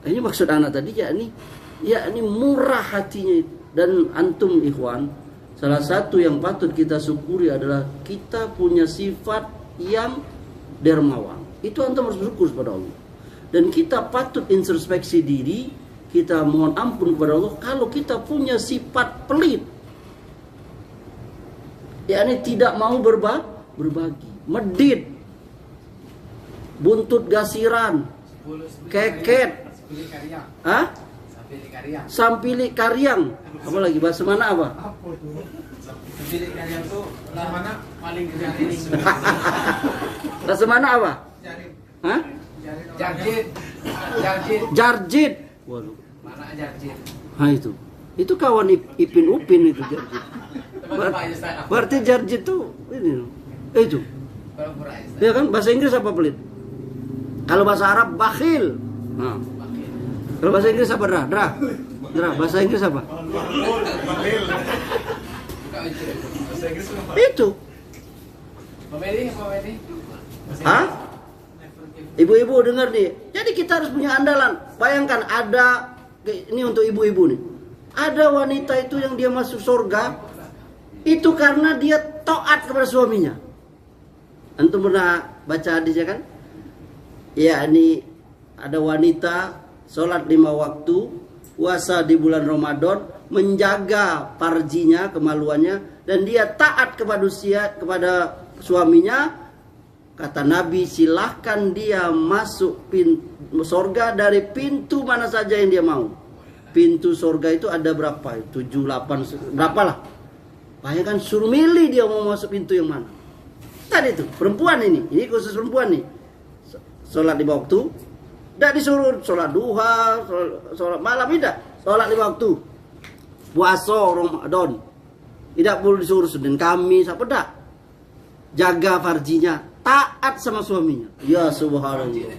Ini maksud anak tadi yakni murah hatinya itu. Dan antum ikhwan, salah satu yang patut kita syukuri adalah kita punya sifat yang dermawan. Itu antum harus bersyukur kepada Allah. Dan kita patut introspeksi diri, kita mohon ampun kepada Allah kalau kita punya sifat pelit. Yakni tidak mau berbagi, medit, buntut gasiran, keket, sampili karyang. Apa lagi bahasa mana apa? Sampili karyang tuh mana paling ini. Bahasa mana apa? Hah? Jarjit. Waduh. Mana jarjit? Nah itu kawan Ipin Upin itu jarjit. Berarti jarjit tuh ini. Itu. Ya kan bahasa Inggris apa pelit? Kalau bahasa Arab bakhil. Nah. Kalau bahasa Inggris apa Dra? Bahasa Inggris apa? Itu. Hah? Ibu-ibu dengar nih. Jadi kita harus punya andalan. Bayangkan ada ini untuk ibu-ibu nih. Ada wanita itu yang dia masuk surga itu karena dia taat kepada suaminya. Antum pernah baca hadisnya kan? Ya, ini ada wanita sholat 5 waktu, puasa di bulan Ramadan, menjaga farjinya, kemaluannya, dan dia taat kepada suaminya. Kata Nabi, silahkan dia masuk surga dari pintu mana saja yang dia mau. Pintu surga itu ada berapa? 7, 8, berapa lah. Bahkan suruh milih dia mau masuk pintu yang mana. Tadi itu, perempuan ini khusus perempuan nih. Sholat 5 waktu. Tidak disuruh sholat duha, sholat malam, tidak. Sholat 5 waktu. Puasa Ramadan. Tidak perlu disuruh Senin Kamis, apa dah. Jaga farjinya, taat sama suaminya. Ya subhanallah.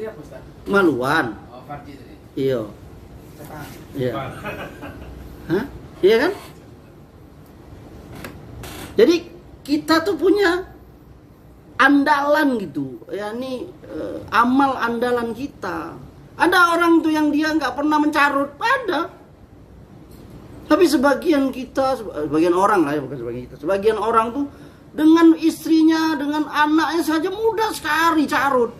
Maluan. Oh, farji tadi. Iya. Iya. Hah? Iya kan? Jadi kita tuh punya andalan gitu. Ya ini amal andalan kita. Ada orang tuh yang dia nggak pernah mencarut, ada. Tapi sebagian kita, sebagian orang lah ya, bukan sebagian kita. Sebagian orang tuh dengan istrinya, dengan anaknya saja mudah sekali carut.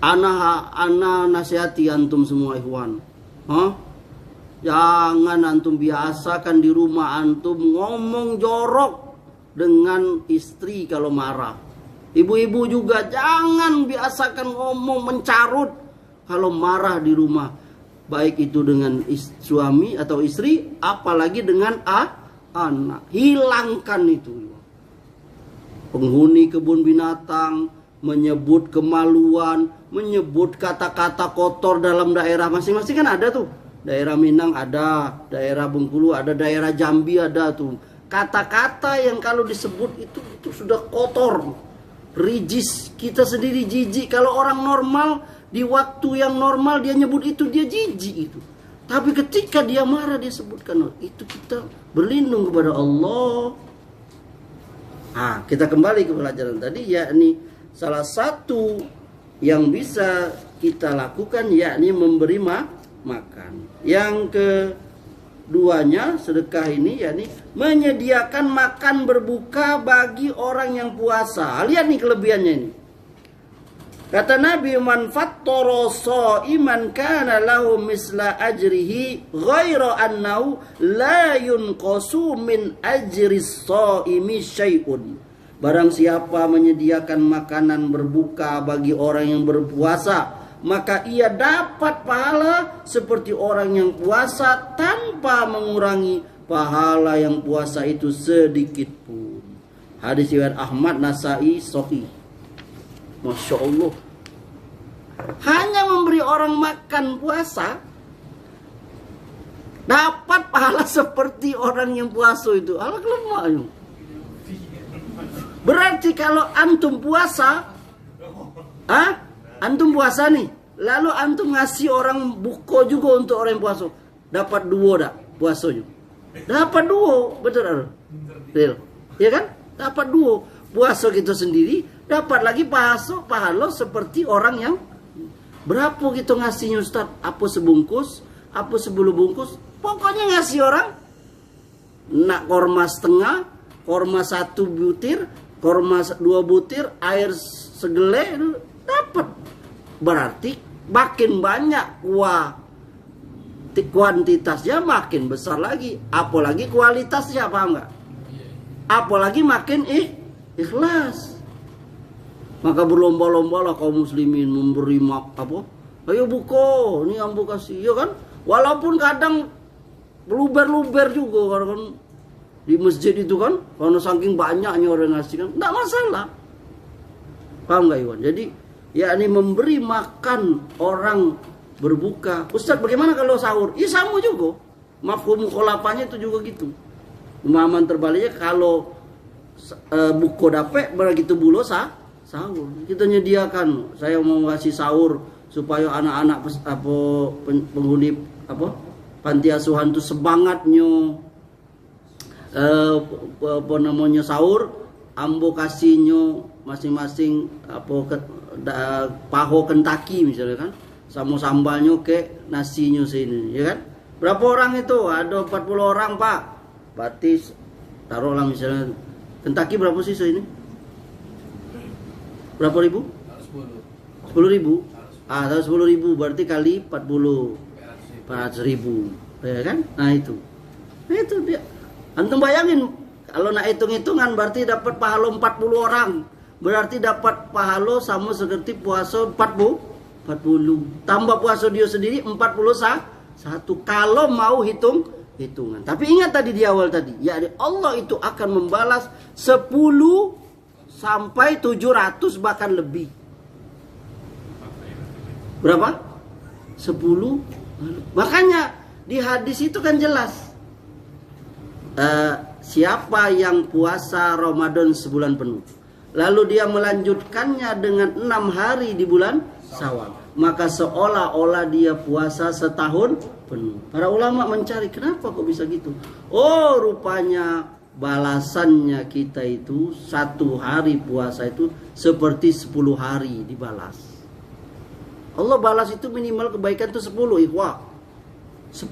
Ana nasihati antum semua ikhwan. Jangan antum biasakan di rumah antum ngomong jorok dengan istri kalau marah. Ibu-ibu juga jangan biasakan ngomong mencarut kalau marah di rumah. Baik itu dengan suami atau istri, apalagi dengan anak. Hilangkan itu. Penghuni kebun binatang menyebut kemaluan, menyebut kata-kata kotor dalam daerah masing-masing kan ada tuh. Daerah Minang ada, daerah Bengkulu ada, daerah Jambi ada tuh. Kata-kata yang kalau disebut itu sudah kotor, rijis. Kita sendiri jijik. Kalau orang normal di waktu yang normal dia nyebut itu, dia jijik itu. Tapi ketika dia marah dia sebutkan itu, kita berlindung kepada Allah. Kita kembali ke pelajaran tadi, yakni salah satu yang bisa kita lakukan yakni memberi makan. Yang keduanya sedekah ini yakni menyediakan makan berbuka bagi orang yang puasa. Lihat nih kelebihannya ini. Kata Nabi, man fattara sha'iman kana lahu misla ajrihi ghaira annahu la yunqasu min ajris sha'imi syai'un. Barang siapa menyediakan makanan berbuka bagi orang yang berpuasa, maka ia dapat pahala seperti orang yang puasa tanpa mengurangi pahala yang puasa itu sedikit pun. Hadis riwayat Ahmad, Nasai, Sahih. Masya Allah. Hanya memberi orang makan puasa dapat pahala seperti orang yang puasa itu. Allah kelemah. Berarti kalau antum puasa, antum puasa nih, lalu antum ngasih orang buko juga untuk orang yang puasa, dapat 2 dah puasanya. Dapat 2, betul Real. Ya kan? Dapat 2. Puasa kita sendiri, dapat lagi pahala seperti orang yang berapa kita ngasihnya Ustaz? Apa sebungkus? Apa 10 bungkus? Pokoknya ngasih orang nak korma setengah, korma 1 butir, korma 2 butir, air segele dapat. Berarti makin banyak kuantitasnya makin besar lagi, apalagi kualitasnya, paham nggak? Apalagi makin ikhlas. Maka berlomba-lomba lah kaum muslimin memberi ayo buko, ini ambu kasih, ya kan? Walaupun kadang luber-luber juga kan di masjid itu kan, karena saking banyaknya orang ngasih kan, enggak masalah. Paham nggak Iwan? Jadi yakni memberi makan orang berbuka. Ustaz, bagaimana kalau sahur? Ya sama juga. Mafhum mukhalafahnya itu juga gitu. Pemahaman terbaliknya kalau buko dapet begitu bulo sahur. Kita nyediakan, saya mau ngasih sahur supaya anak-anak penghuni panti asuhan itu semangatnya sahur, ambo kasihnya masing-masing paho Kentucky misalnya kan, sama sambalnya ke nasinya sini, ya kan? Berapa orang itu? Ada 40 orang, Pak. Berarti taruhlah misalnya Kentucky berapa sih ini? Berapa ribu? 10 ribu. 10 ribu berarti kali 40 400.000, ya kan? Nah itu dia. Antum bayangin kalau nak hitung-hitungan berarti dapat pahala 40 orang. Berarti dapat pahala sama seperti puasa 40. Tambah puasa dia sendiri 41 kalau mau hitungan. Tapi ingat tadi di awal tadi, ya Allah itu akan membalas 10 sampai 700 bahkan lebih. Berapa? 10. Makanya di hadis itu kan jelas. Siapa yang puasa Ramadan sebulan penuh, lalu dia melanjutkannya dengan 6 hari di bulan Syawal, maka seolah-olah dia puasa setahun penuh. Para ulama mencari kenapa kok bisa gitu. Oh, rupanya balasannya kita itu 1 hari puasa itu seperti 10 hari dibalas. Allah balas itu minimal kebaikan itu 10, ikhwah. 10.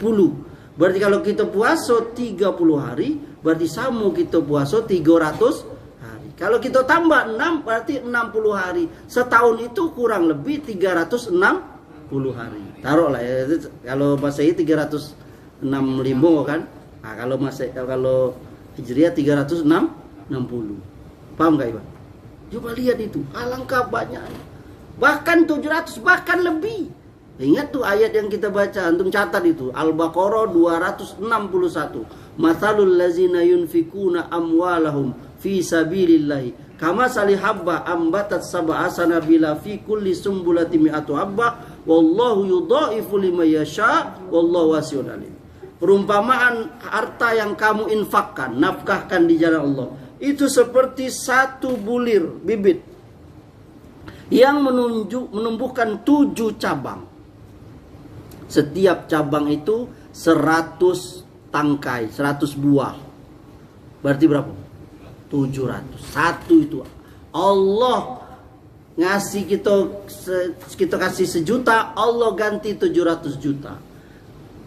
Berarti kalau kita puasa 30 hari, berarti sama kita puasa 300 hari. Kalau kita tambah 6, berarti 60 hari. Setahun itu kurang lebih 360 hari. Taruhlah ya, kalau Masehi 365 kan. Nah, kalau Hijriah 360. Paham enggak, Iwan? Coba lihat itu, alangkah banyaknya. Bahkan 700, bahkan lebih. Ingat tuh ayat yang kita baca, antum catat itu, Al-Baqarah 261. Matsalul ladzina yunfikuna amwalahum fi sabilillahi kamasali habba ambatat sab'a sanabila fi kulli sumbulatin mi'atu habba wallahu yudha'ifu liman yasha wallahu wasi'un alim. Perumpamaan harta yang kamu infakkan, nafkahkan di jalan Allah, itu seperti satu bulir bibit yang menumbuhkan 7 cabang. Setiap cabang itu 100 tangkai, 100 buah. Berarti berapa? 700. Satu itu. Allah ngasih kita kasih 1 juta, Allah ganti 700 juta.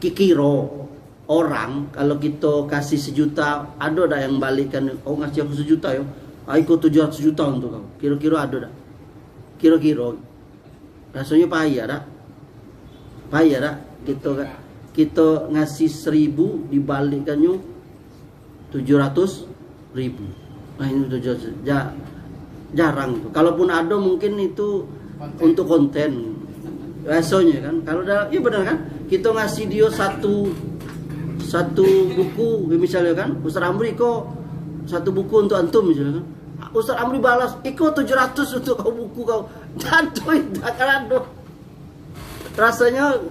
Kikiro orang kalau kita kasih 1 juta, ada yang balikkan, oh ngasih aku 1 juta yo. Aku 700 juta untuk kamu. Kira-kira ada dah. Kira-kira rasanya payah dah. Payah dah. Kita ngasih 1000 dibalikkannya 700.000. Nah ini 700. Jarang tuh. Kalaupun ada mungkin itu untuk konten. Rasanya kan. Kalau dah, iya benar kan? Kita ngasih dia satu buku misalnya kan. Ustaz Amri kok 1 buku untuk antum misalnya kan. Ustaz Amri balas, ikut 700 untuk kau buku kau. Jatuh akan ada. Rasanya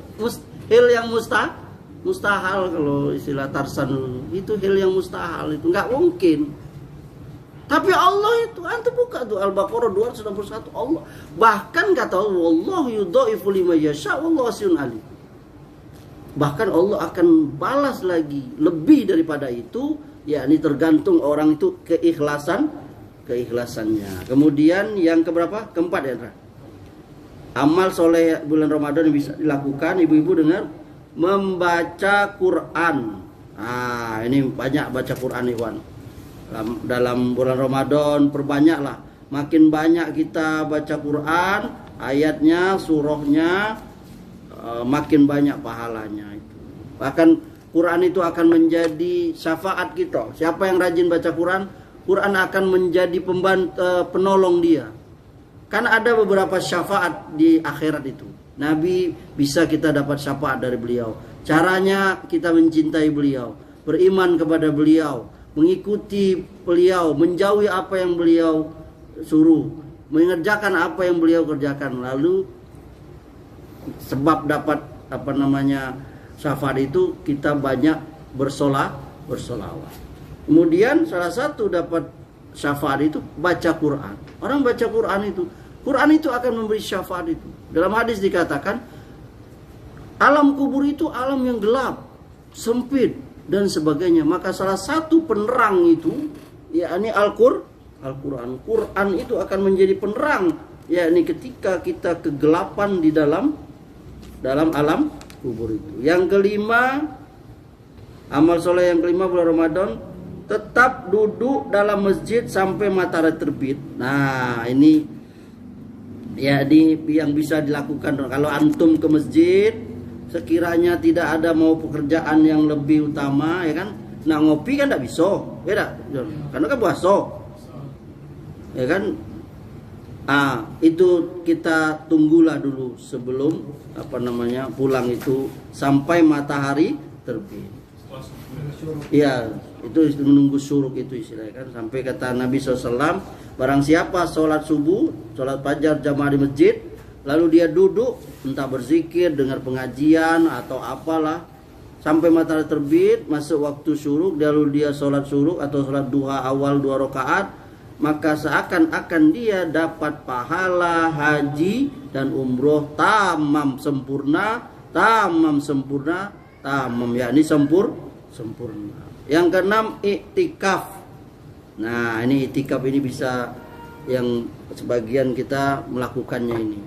hal yang mustahil kalau istilah Tarsan itu hal yang mustahil, itu nggak mungkin. Tapi Allah itu, antum buka tuh Al-Baqarah 261, Allah bahkan kata Allah, wallahu yudha'ifu liman yasha wallahu wasi'un alim. Bahkan Allah akan balas lagi lebih daripada itu, yakni tergantung orang itu keikhlasannya. Kemudian yang keberapa? Keempat ya, amal soleh bulan Ramadan yang bisa dilakukan ibu-ibu dengan membaca Quran. Nah, ini banyak baca Quran Iwan. Dalam bulan Ramadan perbanyaklah. Makin banyak kita baca Quran, ayatnya, surahnya, makin banyak pahalanya itu. Bahkan Quran itu akan menjadi syafaat kita. Siapa yang rajin baca Quran, Quran akan menjadi penolong dia. Karena ada beberapa syafaat di akhirat itu. Nabi bisa kita dapat syafaat dari beliau. Caranya kita mencintai beliau, beriman kepada beliau, mengikuti beliau, menjauhi apa yang beliau suruh, mengerjakan apa yang beliau kerjakan. Lalu sebab dapat syafaat itu kita banyak bersolawat. Kemudian salah satu dapat syafaat itu baca Quran. Orang baca Quran itu akan memberi syafaat itu. Dalam hadis dikatakan alam kubur itu alam yang gelap, sempit dan sebagainya. Maka salah satu penerang itu yakni Al-Quran. Quran itu akan menjadi penerang, yakni ketika kita kegelapan di dalam alam kubur itu. Yang kelima Amal soleh yang kelima bulan Ramadan, tetap duduk dalam masjid sampai matahari terbit. Nah, ini ya yang bisa dilakukan. Kalau antum ke masjid, sekiranya tidak ada mau pekerjaan yang lebih utama, ya kan? Nah, ngopi kan tidak bisa, ya tak? Karena kan puasa, ya kan? Itu kita tunggulah dulu sebelum pulang itu sampai matahari terbit. Iya, itu menunggu syuruk itu istilahnya kan. Sampai kata Nabi SAW, barang siapa sholat subuh, sholat fajar jamaah di masjid, lalu dia duduk entah berzikir, dengar pengajian atau apalah, sampai matahari terbit, masuk waktu syuruk, lalu dia sholat syuruk atau sholat duha awal 2 rakaat, maka seakan-akan dia dapat pahala haji dan umroh tamam sempurna, yakni sempurna. Yang keenam, iktikaf. Nah, ini iktikaf ini bisa yang sebagian kita melakukannya ini.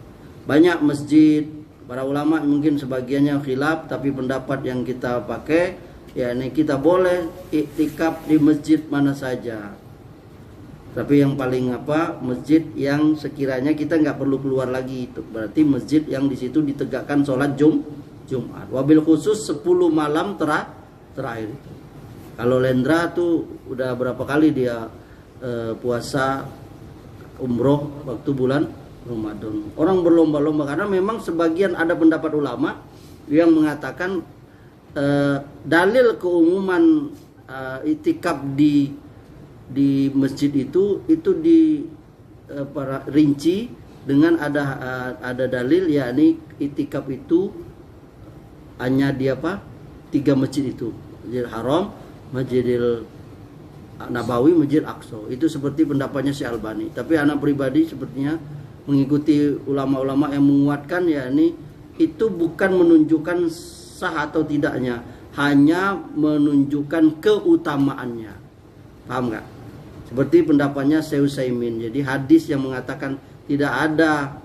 Banyak masjid, para ulama mungkin sebagiannya khilaf, tapi pendapat yang kita pakai yakni kita boleh iktikaf di masjid mana saja. Tapi yang paling masjid yang sekiranya kita nggak perlu keluar lagi, itu berarti masjid yang di situ ditegakkan sholat Jumat. Wabil khusus 10 malam terakhir. Kalau Lendra tuh udah berapa kali dia puasa umroh waktu bulan Ramadan. Orang berlomba-lomba karena memang sebagian ada pendapat ulama yang mengatakan dalil keumuman itikaf di masjid itu rinci dengan ada dalil, yakni itikaf itu hanya di 3 masjid itu, Masjidil Haram, Masjidil Nabawi, Masjid Aqsa. Itu seperti pendapatnya Syekh Albani. Tapi anak pribadi sepertinya mengikuti ulama-ulama yang menguatkan, yakni itu bukan menunjukkan sah atau tidaknya, hanya menunjukkan keutamaannya. Paham nggak? Seperti pendapatnya Syekh Utsaimin. Jadi hadis yang mengatakan tidak ada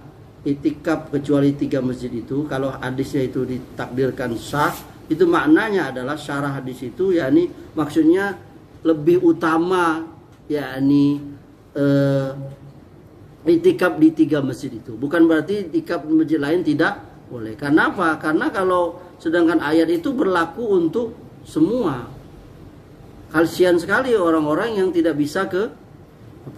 itikaf kecuali 3 masjid itu, kalau hadisnya itu ditakdirkan sah, itu maknanya adalah syarah hadis itu, yakni maksudnya lebih utama, yakni itikaf di 3 masjid itu. Bukan berarti itikaf di masjid lain tidak boleh. Karena apa? Karena kalau sedangkan ayat itu berlaku untuk semua. Kasihan sekali orang-orang yang tidak bisa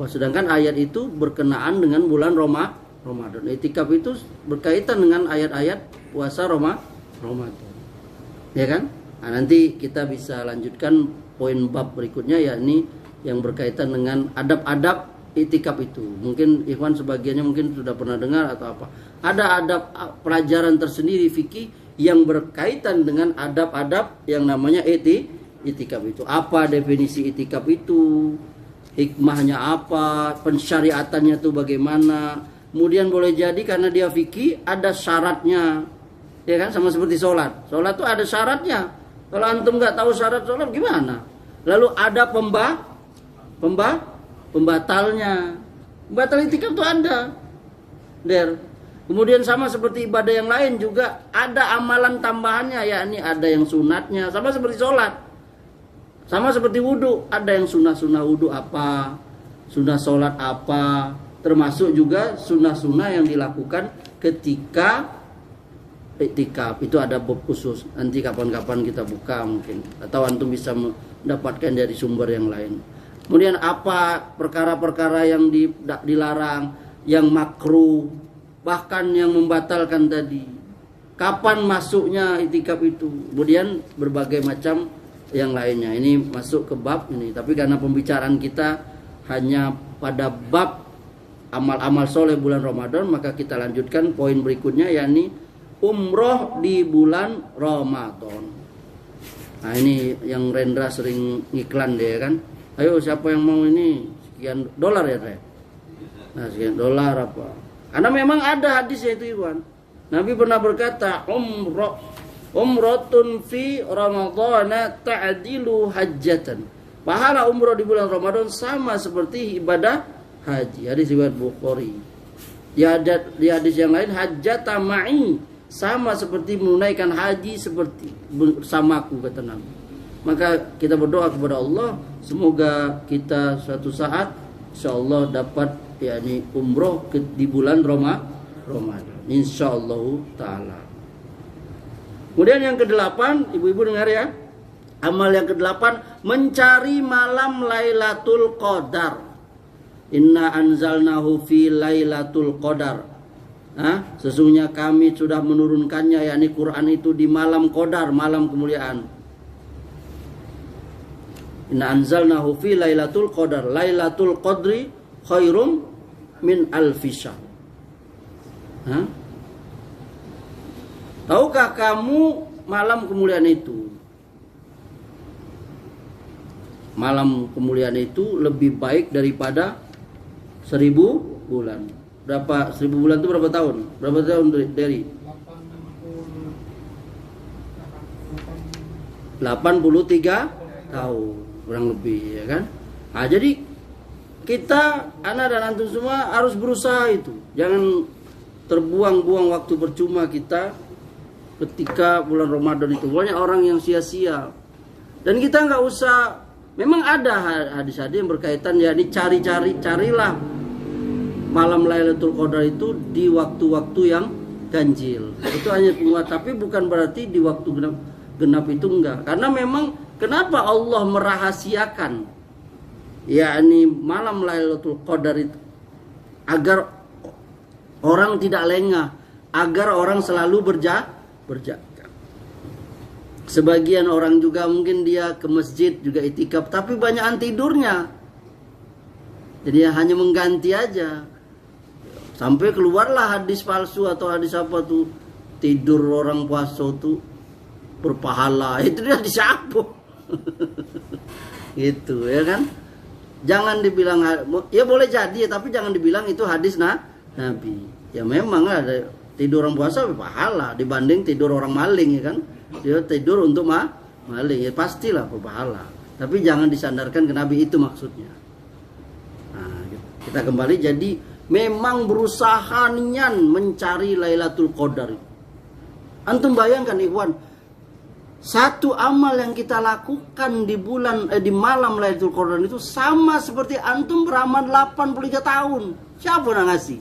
sedangkan ayat itu berkenaan dengan bulan Ramadan. Itikaf itu berkaitan dengan ayat-ayat puasa Ramadan. Ya kan? Nah, nanti kita bisa lanjutkan poin bab berikutnya, yakni yang berkaitan dengan adab-adab itikaf itu. Mungkin ikhwan sebagiannya mungkin sudah pernah dengar atau apa. Ada adab pelajaran tersendiri fikih yang berkaitan dengan adab-adab yang namanya itikaf itu. Apa definisi itikaf itu? Hikmahnya apa? Pensyariatannya itu bagaimana? Kemudian boleh jadi karena dia fikih ada syaratnya. Ya kan, sama seperti sholat. Sholat tuh ada syaratnya. Kalau antum nggak tahu syarat sholat gimana? Lalu ada pembatalnya. Pembatal itikaf tuh ada. Kemudian sama seperti ibadah yang lain juga ada amalan tambahannya, yakni ada yang sunatnya. Sama seperti sholat. Sama seperti wudhu, ada yang sunnah wudhu apa, sunnah sholat apa, termasuk juga sunnah yang dilakukan ketika iktikaf. Itu ada bab khusus. Nanti kapan-kapan kita buka mungkin, atau antum bisa mendapatkan dari sumber yang lain. Kemudian apa perkara-perkara yang dilarang, yang makruh, bahkan yang membatalkan tadi. Kapan masuknya iktikaf itu? Kemudian berbagai macam yang lainnya. Ini masuk ke bab ini. Tapi karena pembicaraan kita hanya pada bab amal-amal soleh bulan Ramadan, maka kita lanjutkan poin berikutnya, yakni umroh di bulan Ramadan. Nah, ini yang Rendra sering ngiklan deh kan. Ayo siapa yang mau ini sekian dolar ya Re? Nah, sekian dolar apa? Karena memang ada hadisnya itu Iwan. Nabi pernah berkata, umrotun fi Ramadhan ta'dilu hajjatan. Pahala umroh di bulan Ramadan sama seperti ibadah haji. Hadis riwayat Bukhari. Di hadis yang lain, hajjata ma'i, sama seperti menunaikan haji seperti bersamaku, kata Nabi. Maka kita berdoa kepada Allah, semoga kita suatu saat insyaallah dapat yakni umroh di bulan Ramadan. Insyaallah taala. Kemudian yang ke-8, ibu-ibu dengar ya. Amal yang ke-8, mencari malam Lailatul Qadar. Inna anzalnahu fi Lailatul Qadar. Sesungguhnya kami sudah menurunkannya, yakni Quran itu di malam Qadar, malam kemuliaan. Inna anzalnahu fi Lailatul Qadar. Lailatul Qadri khairum min alfi syahr. Tahukah kamu malam kemuliaan itu? Malam kemuliaan itu lebih baik daripada 1000 bulan. Berapa 1000 bulan itu berapa tahun? Berapa tahun dari? 83 tahun kurang lebih, ya kan? Nah, jadi kita, anak dan antum semua harus berusaha itu. Jangan terbuang-buang waktu percuma kita ketika bulan Ramadan itu. Banyak orang yang sia-sia. Dan kita nggak usah, memang ada hadis-hadis yang berkaitan, ya ini carilah malam Lailatul Qadar itu di waktu-waktu yang ganjil. Itu hanya penguat, tapi bukan berarti di waktu genap itu enggak. Karena memang kenapa Allah merahasiakan yakni malam Lailatul Qadar itu? Agar orang tidak lengah, agar orang selalu berjaga. Sebagian orang juga mungkin dia ke masjid juga itikaf, tapi banyakan tidurnya. Jadi hanya mengganti aja. Sampai keluarlah hadis palsu atau hadis apa tuh, tidur orang puasa tuh berpahala. Itu dia disapu. Gitu ya kan. Jangan dibilang, ya boleh jadi, tapi jangan dibilang itu hadis Nabi. Ya memang ada tidur orang puasa berpahala dibanding tidur orang maling, ya kan. Dia tidur untuk maling, ya pastilah berpahala. Tapi jangan disandarkan ke Nabi, itu maksudnya. Nah, kita kembali, jadi memang berusaha nian mencari Lailatul Qadar. Antum bayangkan ikhwan, satu amal yang kita lakukan di malam Lailatul Qadar itu sama seperti antum beramal 83 tahun. Siapa yang ngasih?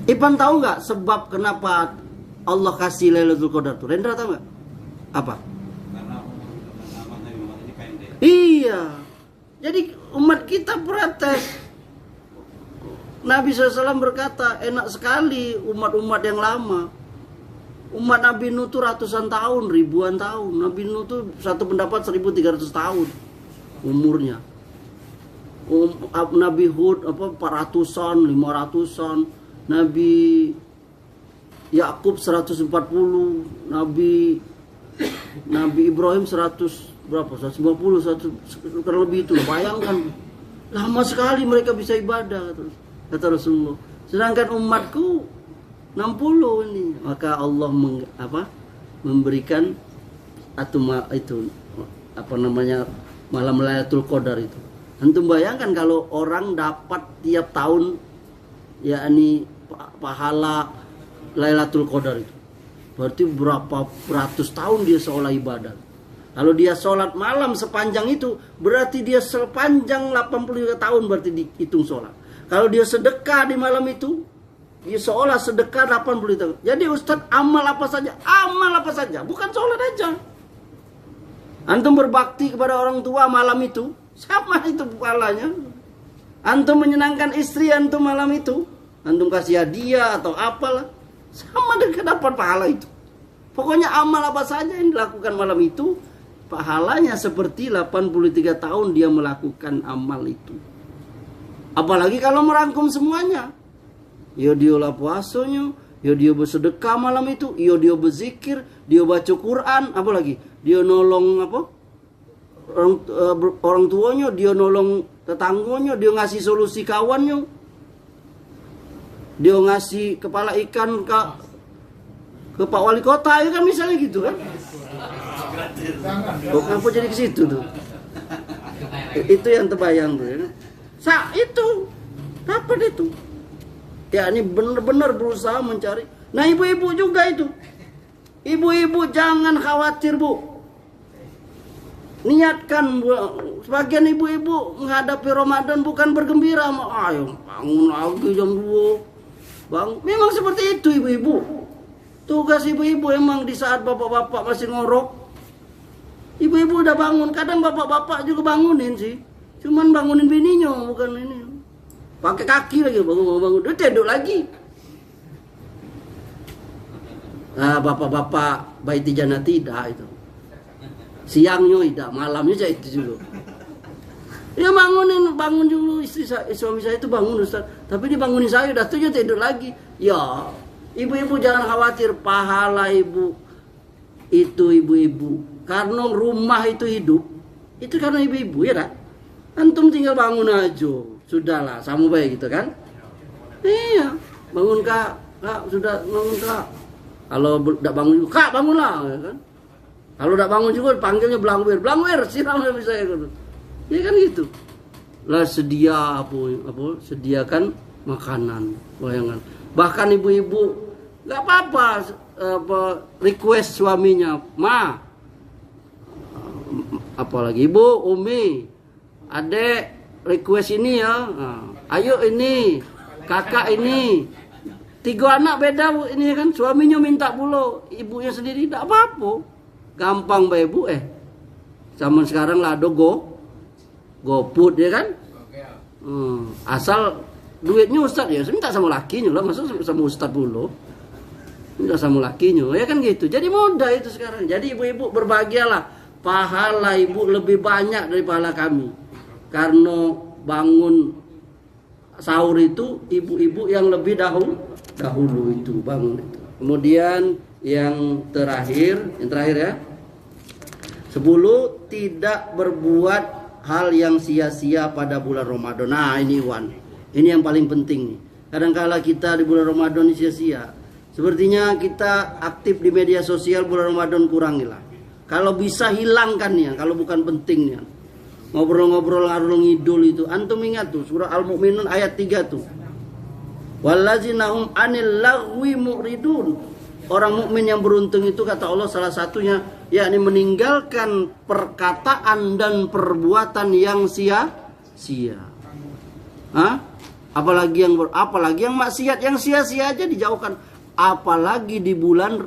Ipan tahu nggak sebab kenapa Allah kasih Lailatul Qadar tuh? Rendra tahu nggak? Apa? Karena amalnya ini pendek. Iya. Jadi umat kita protes. Nabi SAW berkata, enak sekali umat-umat yang lama. Umat Nabi Nuh tuh ratusan tahun, ribuan tahun. Nabi Nuh tuh satu pendapat 1300 tahun umurnya. Nabi Hud 400-an, 500-an. Nabi Yakub 140, Nabi Ibrahim 100 berapa? 150, kurang lebih itu. Bayangkan, lama sekali mereka bisa ibadah, kata Rasulullah. Sedangkan umatku 60 ini. Maka Allah memberikan malam Lailatul Qadar itu. Antum bayangkan kalau orang dapat tiap tahun yakni pahala Lailatul Qadar itu, berarti berapa ratus tahun dia seolah ibadah. Kalau dia sholat malam sepanjang itu, berarti dia sepanjang 83 tahun berarti dihitung sholat. Kalau dia sedekah di malam itu, dia seolah sedekah 80 tahun. Jadi Ustadz, amal apa saja? Amal apa saja, bukan sholat aja. Antum berbakti kepada orang tua malam itu, sama itu pahalanya. Antum menyenangkan istri antum malam itu, antum kasih hadiah atau apalah, sama dengan dapat pahala itu. Pokoknya amal apa saja yang dilakukan malam itu, pahalanya seperti 83 tahun dia melakukan amal itu. Apalagi kalau merangkum semuanya. Ya dia lah puasanya, ya dia bersedekah malam itu, ya dia berzikir, dia baca Quran, apalagi dia nolong orang tuanya, dia nolong tetangganya, dia ngasih solusi kawannya, dia ngasih kepala ikan ke Pak Wali Kota, ya kan, misalnya gitu kan. Kok ngapa jadi ke situ tuh? Itu yang terbayang tuh ya. Itu dapat itu. Ya ini benar-benar berusaha mencari. Nah ibu-ibu juga itu. Ibu-ibu jangan khawatir, Bu. Niatkan, Bu. Sebagian ibu-ibu menghadapi Ramadan bukan bergembira, ayo bangun lagi jam 2. Bang, memang seperti itu ibu-ibu. Tugas ibu-ibu emang di saat bapak-bapak masih ngorok. Ibu-ibu udah bangun, kadang bapak-bapak juga bangunin sih. Cuman bangunin bininya, bukan ini. Pakai kaki lagi bangun, dia tidur lagi. Nah, bapak-bapak baiti jana tidak itu. Siangnya tidak, malamnya saya itu dulu. Dia bangun dulu suami saya itu bangun Ustaz. Tapi dia bangunin saya udah tuh tidur lagi. Ya, ibu-ibu jangan khawatir pahala ibu itu ibu-ibu. Karena rumah itu hidup, itu karena ibu-ibu ya kan? Antum tinggal bangun aja. Sudahlah, sama baik gitu kan? Iya, bangun Kak, sudah bangun Kak. Kalau tidak bangun juga, Kak bangunlah, ya kan? Kalau tidak bangun juga panggilnya Blangwir, siram sama saya gitu. Ya kan gitu. Lah sedia apa sediakan makanan, bayangan. Bahkan ibu-ibu nggak apa-apa request suaminya, apalagi ibu, umi, adek request ini ya. Nah, ayo ini, kakak ini. 3 anak beda Bu, ini kan suaminya minta pula, ibunya sendiri tidak apa-apa. Gampang Mbak Ibu zaman sekarang lah ada GoFood ya kan? Asal duitnya Ustaz ya, minta sama lakinya lah, masa sama Ustaz dulu. Minta sama lakinya, ya kan gitu. Jadi mudah itu sekarang. Jadi ibu-ibu berbahagialah. Pahala ibu lebih banyak dari pahala kami. Karena bangun sahur itu ibu-ibu yang lebih dahulu itu bangun itu. Kemudian yang terakhir ya. 10, tidak berbuat hal yang sia-sia pada bulan Ramadan. Nah, ini Wan. Ini yang paling penting nih. Kadang-kala kita di bulan Ramadan ini sia-sia. Sepertinya kita aktif di media sosial bulan Ramadan kurangilah. Kalau bisa hilangkan ya, kalau bukan penting ya. Ngobrol-ngobrol ngarung ngidul itu. Antum ingat tuh surah Al-Mu'minun ayat 3 tuh. Wallazina hum 'anil lagwi mu'ridun. Orang mukmin yang beruntung itu kata Allah salah satunya yakni meninggalkan perkataan dan perbuatan yang sia-sia. Apalagi yang maksiat, yang sia-sia aja dijauhkan. Apalagi di bulan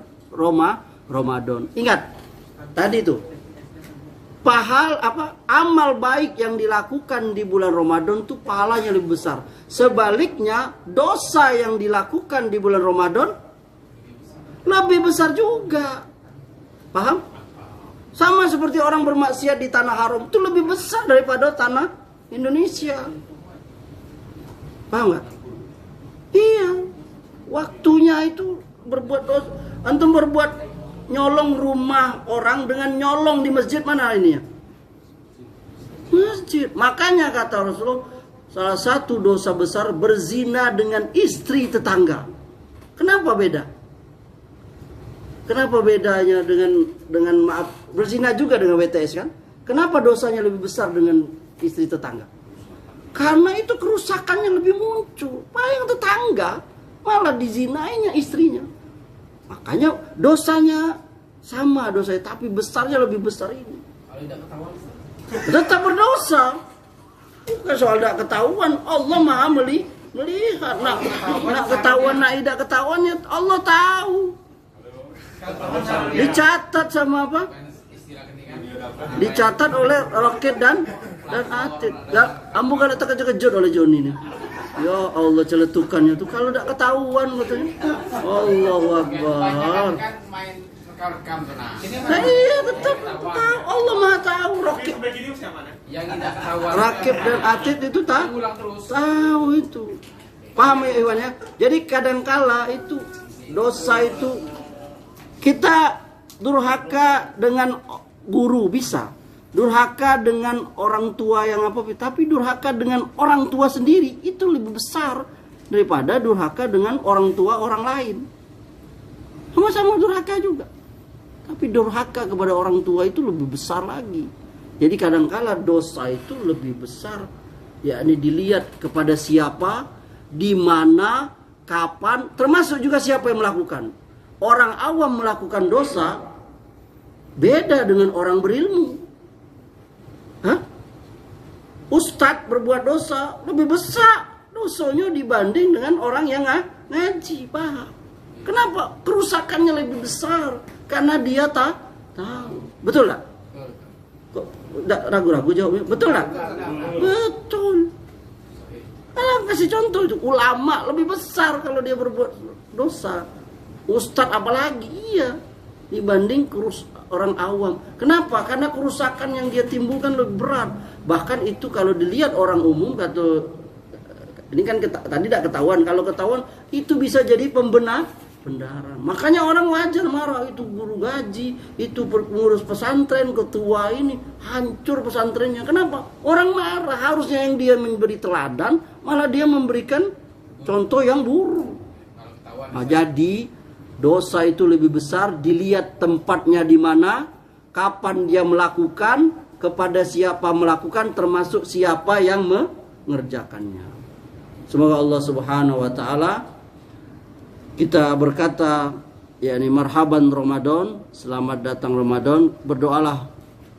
Ramadan. Ingat tadi tuh. Amal baik yang dilakukan di bulan Ramadan tuh pahalanya lebih besar. Sebaliknya dosa yang dilakukan di bulan Ramadan lebih besar juga. Paham? Sama seperti orang bermaksiat di tanah haram itu lebih besar daripada tanah Indonesia. Paham gak? Iya. Waktunya itu berbuat dosa. Antum berbuat nyolong rumah orang dengan nyolong di masjid, mana ini ya? Masjid. Makanya kata Rasulullah, salah satu dosa besar berzina dengan istri tetangga. Kenapa beda? Kenapa bedanya dengan maaf berzina juga dengan WTS kan? Kenapa dosanya lebih besar dengan istri tetangga? Karena itu kerusakannya lebih muncul. Paling tetangga malah dizinainya istrinya. Makanya dosanya sama dosanya, tapi besarnya lebih besar ini. Kalau tidak ketahuan, tetap berdosa. Bukan soal tidak ketahuan, Allah Maha melihat. Nak ketahuan, nak tidak ketahuannya Allah tahu. Dicatat sama apa? Dicatat oleh Roket dan Atid. Ambo kan terkejut oleh Joni ini. Ya Allah celetukannya tuh kalau tidak ketahuan katanya. Allahu Akbar. Nah, iya tetap tahu, Allah Maha tahu. Rakib dan Atid itu tahu itu. Paham ya Iwan ya? Jadi kadangkala itu dosa itu kita durhaka dengan guru bisa, durhaka dengan orang tua yang apa, tapi durhaka dengan orang tua sendiri itu lebih besar daripada durhaka dengan orang tua orang lain. Sama-sama durhaka juga, tapi durhaka kepada orang tua itu lebih besar lagi. Jadi kadangkala dosa itu lebih besar, yakni dilihat kepada siapa, di mana, kapan, termasuk juga siapa yang melakukan. orang awam melakukan dosa beda dengan orang berilmu. Hah? Ustadz berbuat dosa lebih besar dosanya dibanding dengan orang yang ngaji, paham? Kenapa? Kerusakannya lebih besar karena dia tak tahu. Betul tak? Kok ragu-ragu jawabnya? Betul tak? Betul. Kasih contoh itu, ulama lebih besar kalau dia berbuat dosa. Ustadz apalagi, iya, dibanding orang awam. Kenapa? Karena kerusakan yang dia timbulkan lebih berat. Bahkan itu kalau dilihat orang umum, kata ini kan tadi tidak ketahuan. Kalau ketahuan itu bisa jadi pembenaran. Makanya orang wajar marah, itu guru gaji, itu pengurus pesantren, ketua ini hancur pesantrennya. Kenapa? Orang marah, harusnya yang dia memberi teladan, malah dia memberikan contoh yang buruk. Nah, jadi dosa itu lebih besar dilihat tempatnya di mana, kapan dia melakukan, kepada siapa melakukan, termasuk siapa yang mengerjakannya. Semoga Allah Subhanahu wa taala, kita berkata, yakni marhaban Ramadan, selamat datang Ramadan. Berdoalah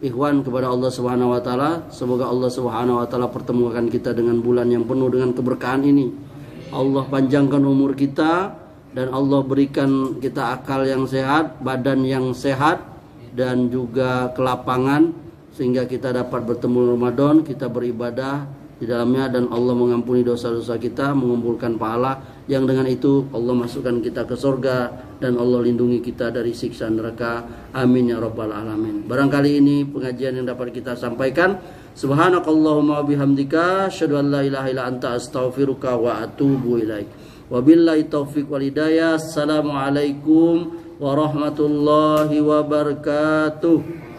ikhwan kepada Allah Subhanahu wa taala, semoga Allah Subhanahu wa taala pertemukan kita dengan bulan yang penuh dengan keberkahan ini. Allah panjangkan umur kita dan Allah berikan kita akal yang sehat, badan yang sehat, dan juga kelapangan sehingga kita dapat bertemu Ramadan, kita beribadah di dalamnya, dan Allah mengampuni dosa-dosa kita, mengumpulkan pahala yang dengan itu Allah masukkan kita ke surga dan Allah lindungi kita dari siksa neraka. Amin ya rabbal alamin. Barangkali ini pengajian yang dapat kita sampaikan. Subhanakallahumma bihamdika asyhadu an la ilaha illa anta astaghfiruka wa atubu ilaik. Wabillahi taufiq wal hidayah. Assalamualaikum warahmatullahi wabarakatuh.